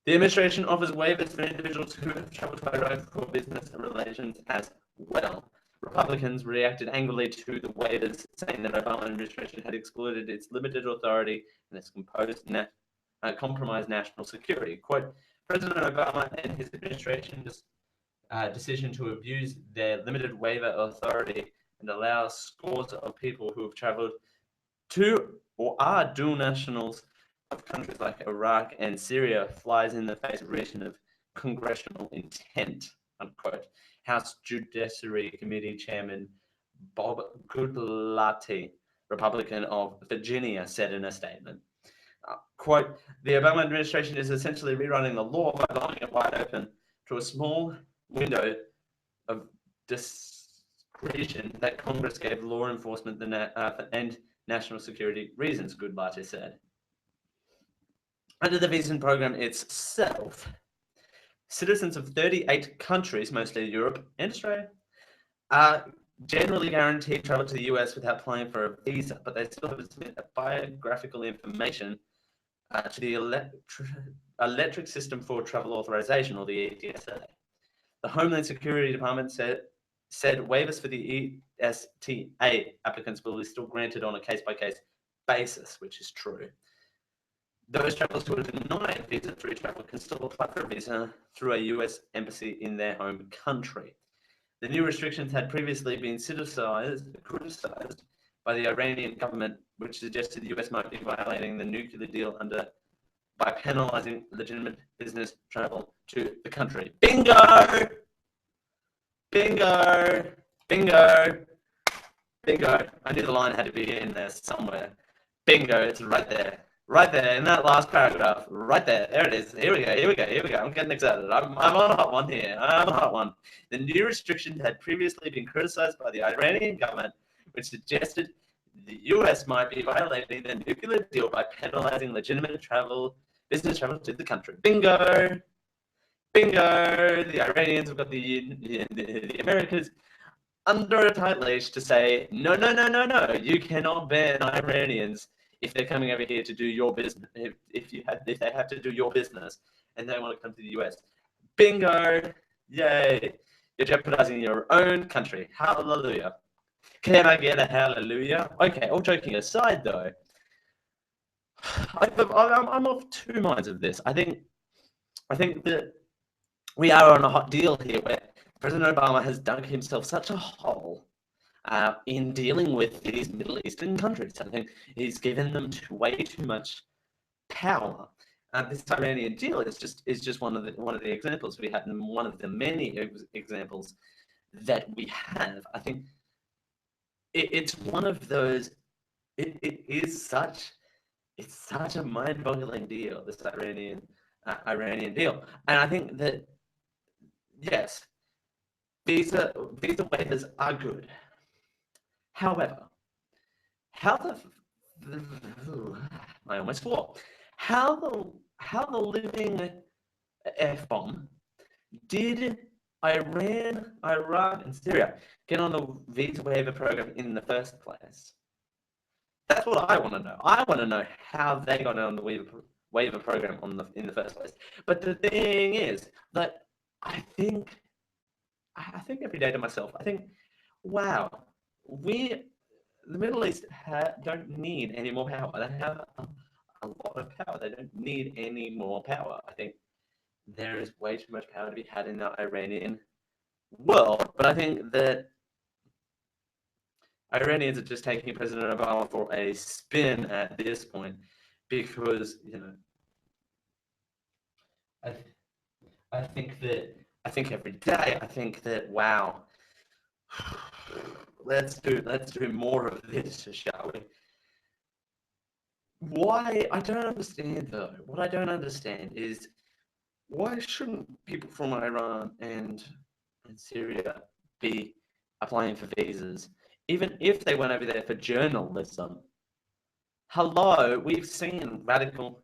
The administration offers waivers for individuals who have traveled to Iran for business relations as well. Republicans reacted angrily to the waivers, saying that Obama administration had exploited its limited authority and has compromised national security. Quote, President Obama and his administration decision to abuse their limited waiver authority and allow scores of people who have traveled to or are dual nationals of countries like Iraq and Syria flies in the face of reason of congressional intent, unquote. House Judiciary Committee Chairman Bob Goodlatte, Republican of Virginia, said in a statement. Quote, the Obama administration is essentially rewriting the law by blowing it wide open to a small window of discretion that Congress gave law enforcement and national security reasons, Goodlatte said. Under the visa program itself, citizens of 38 countries, mostly Europe and Australia, are generally guaranteed travel to the US without applying for a visa, but they still have to submit biographical information to the Electric System for Travel Authorization, or the ETSA. The Homeland Security Department said waivers for the ESTA applicants will be still granted on a case-by-case basis, which is true. Those travelers who are denied visa-free travel can still apply for a visa through a US embassy in their home country. The new restrictions had previously been criticized by the Iranian government, which suggested the US might be violating the nuclear deal by penalizing legitimate business travel to the country. Bingo! Bingo! Bingo! Bingo! I knew the line had to be in there somewhere. Bingo! It's right there. Right there in that last paragraph. Right there. There it is. Here we go. Here we go. Here we go. I'm getting excited. I'm on a hot one here. I'm a hot one. The new restrictions had previously been criticized by the Iranian government, which suggested the US might be violating the nuclear deal by penalizing legitimate business travel to the country. Bingo! Bingo! The Iranians have got the Americans under a tight leash to say, no, you cannot ban Iranians if they're coming over here to do your business, if they have to do your business and they want to come to the US. Bingo! Yay! You're jeopardizing your own country. Hallelujah. Can I get a hallelujah? Okay, all joking aside though, I'm of two minds of this. I think that we are on a hot deal here where President Obama has dug himself such a hole in dealing with these Middle Eastern countries. I think he's given them way too much power. This Iranian deal is just one of the examples we have, and one of the many examples that we have. I think it's one of those. It's such a mind-boggling deal, this Iranian deal, and I think that yes, visa waivers are good. However, how the living F-bomb did Iran, Iraq, and Syria get on the visa waiver program in the first place? That's what I want to know. I want to know how they got on the waiver program in the first place. But the thing is that I think every day to myself, I think, wow, the Middle East don't need any more power. They have a lot of power. They don't need any more power. I think there is way too much power to be had in the Iranian world. But I think that Iranians are just taking President Obama for a spin at this point because, I think every day, I think that, wow, let's do more of this, shall we? Why? I don't understand, though. What I don't understand is why shouldn't people from Iran and Syria be applying for visas, even if they went over there for journalism? Hello, we've seen radical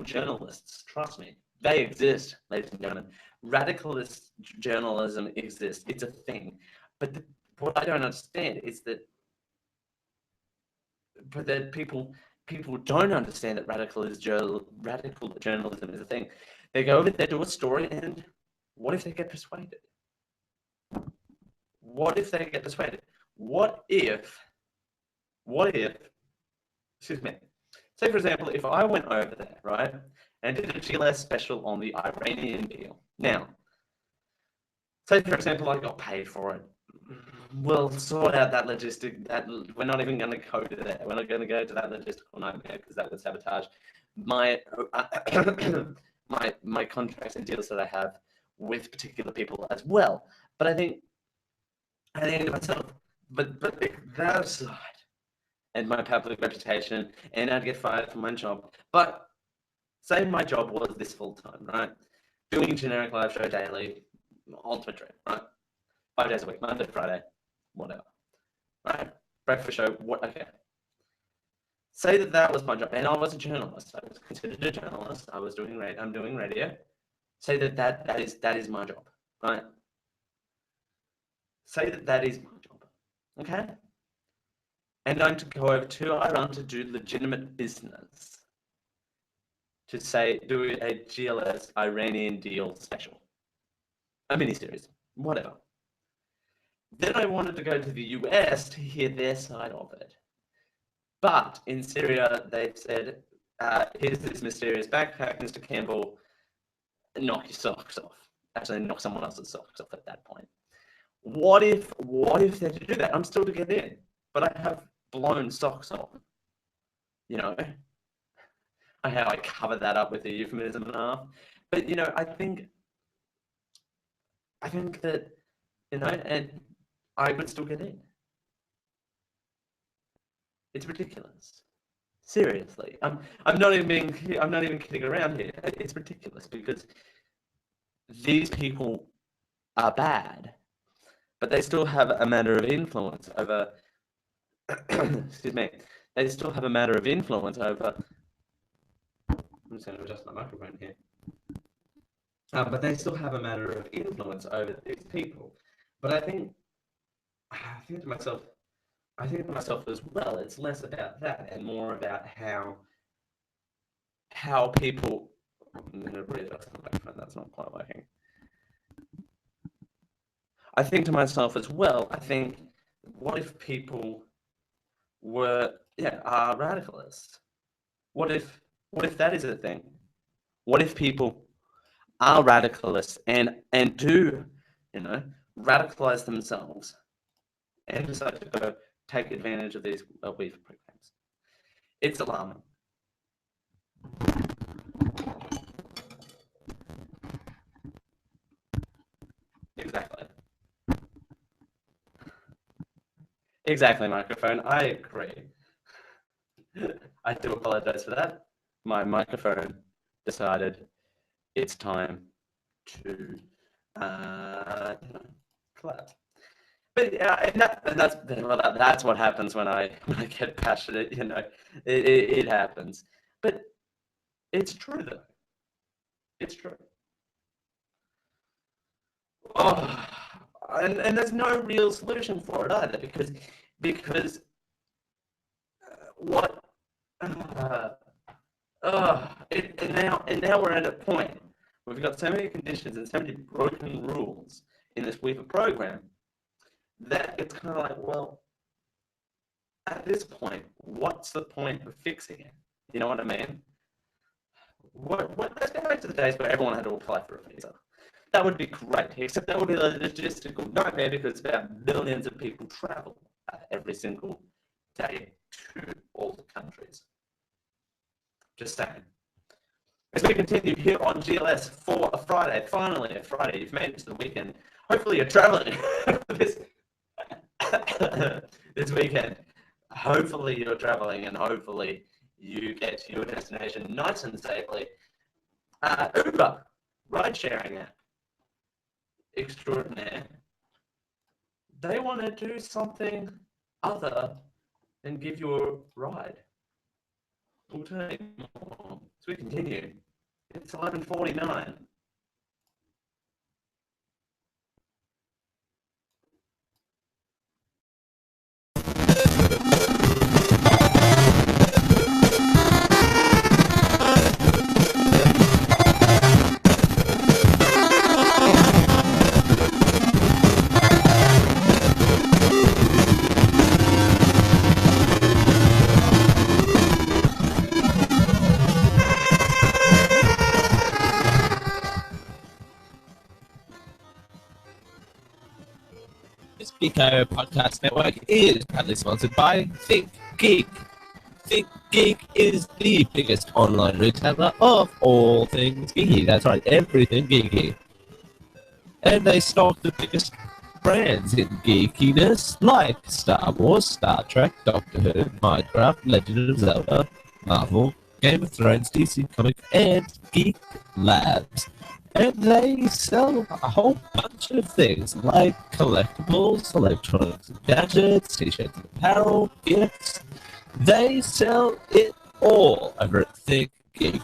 journalists. Trust me, they exist, ladies and gentlemen. Radicalist journalism exists. It's a thing. But what I don't understand is that people don't understand that radical journalism is a thing. They go over there, do a story, and what if they get persuaded? What if they get persuaded? What if, excuse me, say for example, if I went over there, right, and did a GLS special on the Iranian deal. Now, say for example, I got paid for it. We'll sort out that logistic. That we're not even going to go to there. We're not going to go to that logistical nightmare because that would sabotage my my contracts and deals that I have with particular people as well. But I think to myself, but that aside, and my public reputation, and I'd get fired from my job. But say my job was this full time, right? Doing generic live show daily, ultimate dream, right? 5 days a week, Monday to Friday, whatever, right? Breakfast show, what? Okay. Say that was my job, and I was a journalist. I was considered a journalist. I was doing I'm doing radio. Say that is my job, right? Say that is my job, okay? And I'm to go over to Iran to do legitimate business. To say, do a GLS Iranian deal special. A miniseries, whatever. Then I wanted to go to the US to hear their side of it. But in Syria, they've said, here's this mysterious backpack, Mr. Campbell, knock your socks off. Actually, knock someone else's socks off at that point. What if they're to do that? I'm still to get in, but I have blown socks on. You know, how I cover that up with a euphemism and a half. But, you know, I think that, you know, and I would still get in. It's ridiculous. Seriously, I'm not even kidding around here. It's ridiculous because these people are bad, but they still have a matter of influence over. Excuse me. They still have a matter of influence over. I'm just going to adjust my microphone here. But they still have a matter of influence over these people. But I think to myself as well, it's less about that and more about how people. I'm going to readjust the microphone. That's not quite working. I think to myself as well. I think, what if people are radicalists? What if that is a thing? What if people are radicalists and do, you know, radicalize themselves and decide to go take advantage of these weaver programs? It's alarming. Exactly, microphone. I agree. I do apologize for that. My microphone decided it's time to collapse. But that's what happens when I get passionate. You know, it happens. But it's true though. It's true. Oh, and there's no real solution for it either because what. And now we're at a point where we've got so many conditions and so many broken rules in this weaver program that it's kind of like, well, at this point, what's the point of fixing it? You know what I mean? Let's go back to the days where everyone had to apply for a visa. That would be great, except that would be a logistical nightmare because about millions of people travel every single day to all the countries. Just saying. As we continue here on GLS for a Friday, finally a Friday, you've made it to the weekend. Hopefully you're traveling this weekend. Hopefully you're traveling and hopefully you get to your destination nice and safely. Uber, ride-sharing app, extraordinaire. They want to do something other than give you a ride. We'll take more. So we continue. It's 11:49. Geeko Podcast Network is proudly sponsored by ThinkGeek. ThinkGeek is the biggest online retailer of all things geeky. That's right, everything geeky. And they stock the biggest brands in geekiness like Star Wars, Star Trek, Doctor Who, Minecraft, Legend of Zelda, Marvel, Game of Thrones, DC Comics, and Geek Labs. And they sell a whole bunch of things like collectibles, electronics and gadgets, t-shirts and apparel, gifts. They sell it all over at ThinkGeek.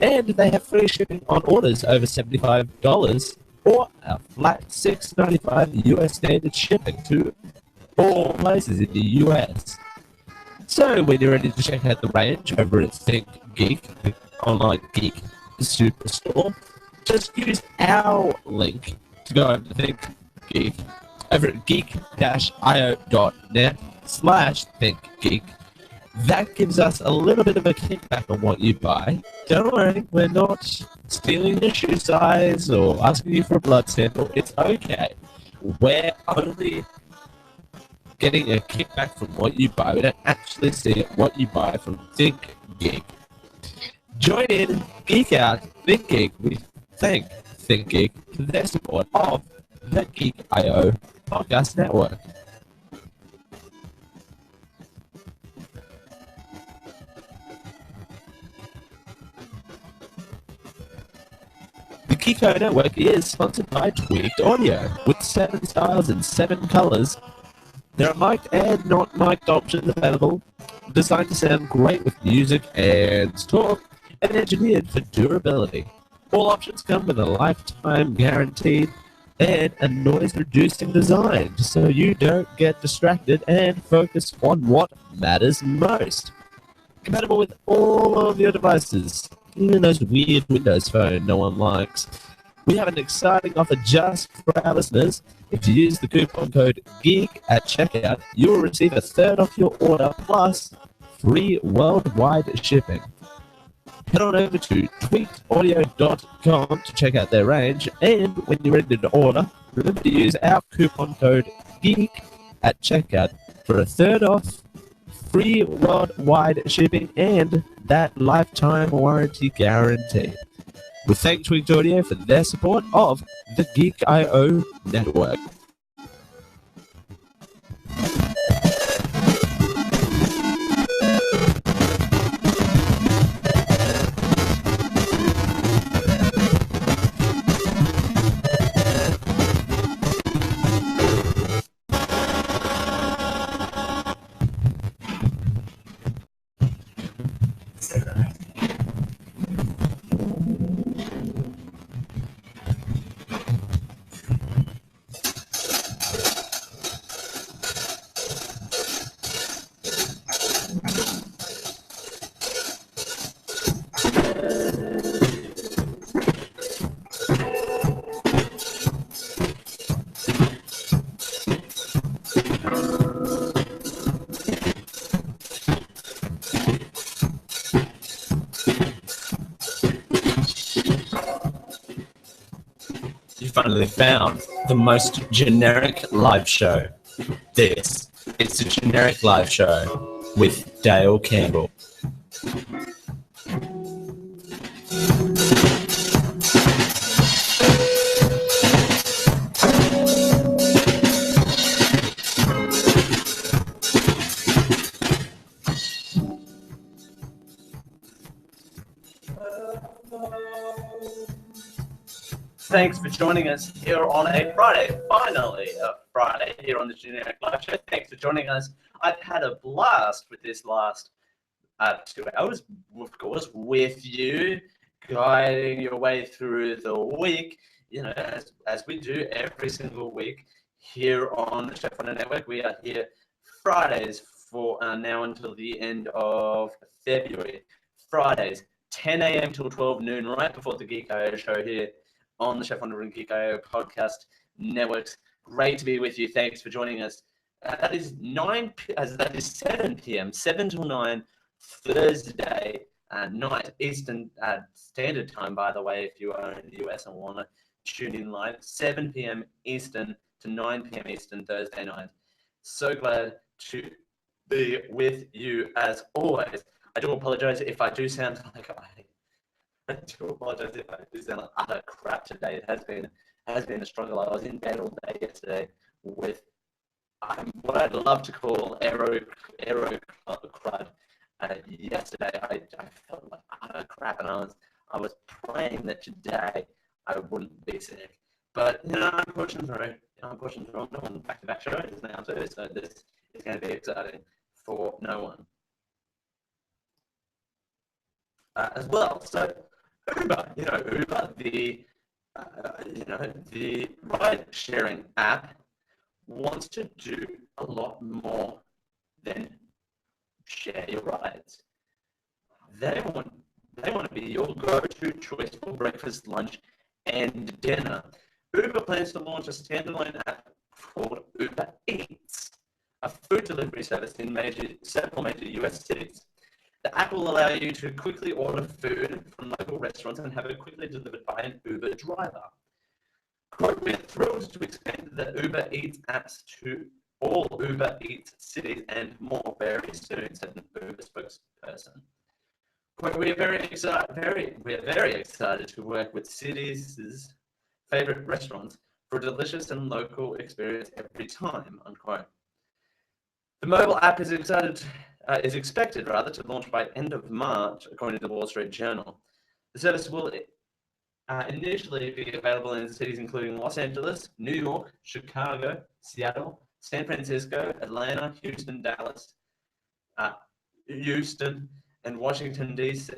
And they have free shipping on orders over $75 or a flat $6.95 US standard shipping to all places in the US. So when you're ready to check out the range over at ThinkGeek, the online geek superstore, just use our link to go over to ThinkGeek over at geek-io.net/ThinkGeek. That gives us a little bit of a kickback on what you buy. Don't worry, we're not stealing your shoe size or asking you for a blood sample. It's okay. We're only getting a kickback from what you buy. We don't actually see what you buy from ThinkGeek. Join in, geek out, ThinkGeek. We thank ThinkGeek for their support of the Geek.io podcast network. The Geek.io network is sponsored by Tweaked Audio. With 7 styles and 7 colors, there are mic'd and not mic'd options available, designed to sound great with music and talk, and engineered for durability. All options come with a lifetime guaranteed and a noise-reducing design, so you don't get distracted and focus on what matters most. Compatible with all of your devices, even those weird Windows phone no one likes. We have an exciting offer just for our listeners. If you use the coupon code GEEK at checkout, you will receive a third off your order plus free worldwide shipping. Head on over to tweakedaudio.com to check out their range, and when you're ready to order, remember to use our coupon code GEEK at checkout for a third off, free worldwide shipping, and that lifetime warranty guarantee. We thank Tweaked Audio for their support of the Geek.io network. You finally found the most generic live show. This is the Generic Live Show with Dale Campbell. Thanks for joining us here on a Friday. Finally, a Friday here on the Generic Live Show. Thanks for joining us. I've had a blast with this last 2 hours, of course, with you, guiding your way through the week. You know, as we do every single week here on the Chef Runner Network. We are here Fridays for now until the end of February. Fridays, 10 a.m. till 12 noon, right before the Geek.io show here on the Chef Wonder and Geek.io podcast networks. Great to be with you. Thanks for joining us. That is 7 p.m. 7 till 9 Thursday night Eastern Standard Time. By the way, if you are in the US and want to tune in live, 7 p.m. Eastern, to 9 p.m. Eastern Thursday night. So glad to be with you as always. I do apologize if I do sound like I do apologize if I do sound like utter crap today. It has been a struggle. I was in bed all day yesterday with what I'd love to call aero crud. Yesterday I felt like utter crap, and I was praying that today I wouldn't be sick. But I'm pushing through. I'm doing back-to-back shows now too, so this is going to be exciting for no one. As well, so Uber, Uber, the ride-sharing app wants to do a lot more than share your rides. They want to be your go-to choice for breakfast, lunch, and dinner. Uber plans to launch a standalone app called Uber Eats, a food delivery service in several major US cities. The app will allow you to quickly order food from local restaurants and have it quickly delivered by an Uber driver. Quote, we're thrilled to expand the Uber Eats apps to all Uber Eats cities and more very soon, said an Uber spokesperson. Quote, we are very excited to work with cities' favorite restaurants for a delicious and local experience every time, unquote. The mobile app is expected to launch by end of March, according to the Wall Street Journal. The service will initially be available in cities including Los Angeles, New York, Chicago, Seattle, San Francisco, Atlanta, Houston, Dallas, Houston, and Washington, D.C.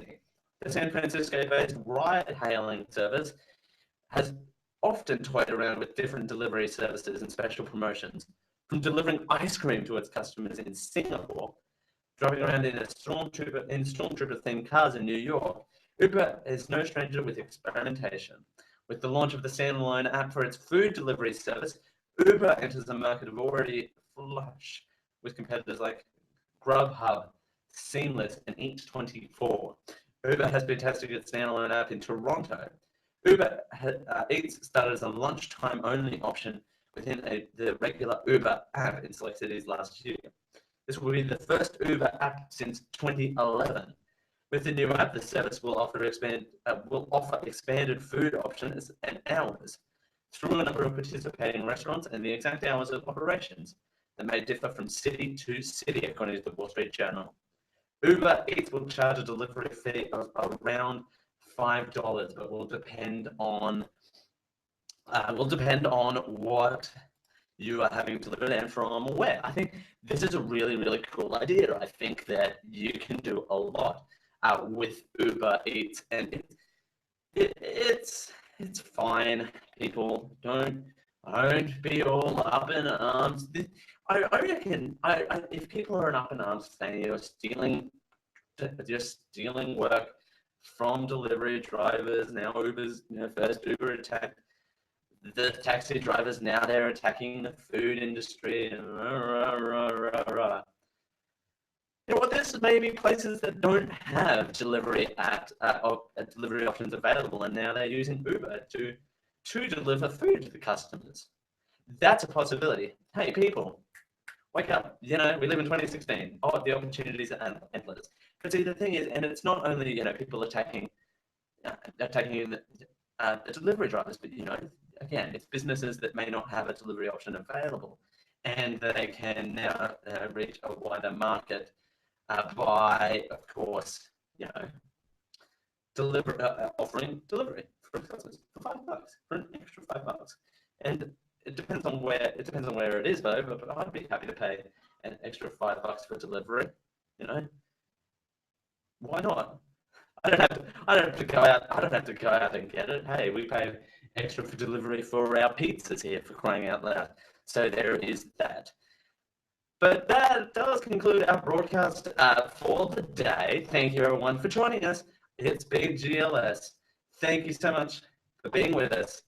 The San Francisco-based ride-hailing service has often toyed around with different delivery services and special promotions, from delivering ice cream to its customers in Singapore, driving around in stormtrooper-themed cars in New York. Uber is no stranger with experimentation. With the launch of the standalone app for its food delivery service, Uber enters the market already flush with competitors like Grubhub, Seamless, and Eat24. Uber has been testing its standalone app in Toronto. Uber Eats started as a lunchtime-only option within the regular Uber app in select cities last year. This will be the first Uber app since 2011. With the new app, the service will offer expanded food options and hours through a number of participating restaurants and the exact hours of operations that may differ from city to city, according to the Wall Street Journal. Uber Eats will charge a delivery fee of around $5, but will depend on what you are having delivered and from where. I think this is a really, really cool idea. I think that you can do a lot with Uber Eats, and it's fine. People don't be all up in arms. I reckon if people are up in arms saying you're stealing work from delivery drivers, now Uber's first Uber attacked the taxi drivers, now they're attacking the food industry and there's maybe places that don't have delivery delivery options available, and now they're using Uber to deliver food to the customers. That's a possibility. Hey, people, wake up. We live in 2016. Oh, the opportunities are endless. But see, the thing is, and it's not only people attacking the delivery drivers, but again, it's businesses that may not have a delivery option available, and they can now reach a wider market by, of course, offering delivery for customers for $5, for an extra $5. And it depends on where it is, but I'd be happy to pay an extra $5 for delivery. Why not? I don't have to go out. I don't have to go out and get it. Hey, we pay extra for delivery for our pizzas here, for crying out loud. So there is that. But that does conclude our broadcast for the day. Thank you, everyone, for joining us. It's Big GLS. Thank you so much for being with us.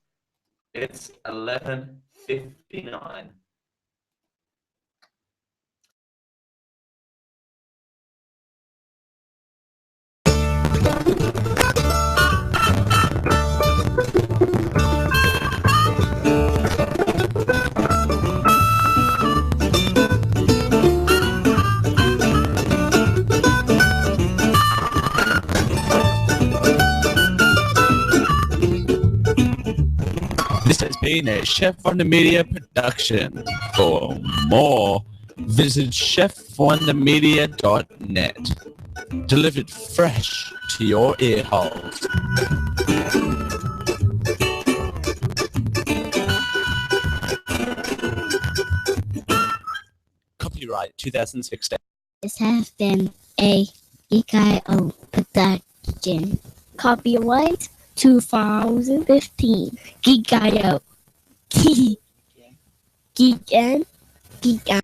It's 11:59. This has been a Chef Wonder Media production. For more, visit chefwondermedia.net. Delivered fresh to your ear holes. Copyright 2016. This has been a Geek.io production. Copyright 2015. Geek.io. Geek and Geek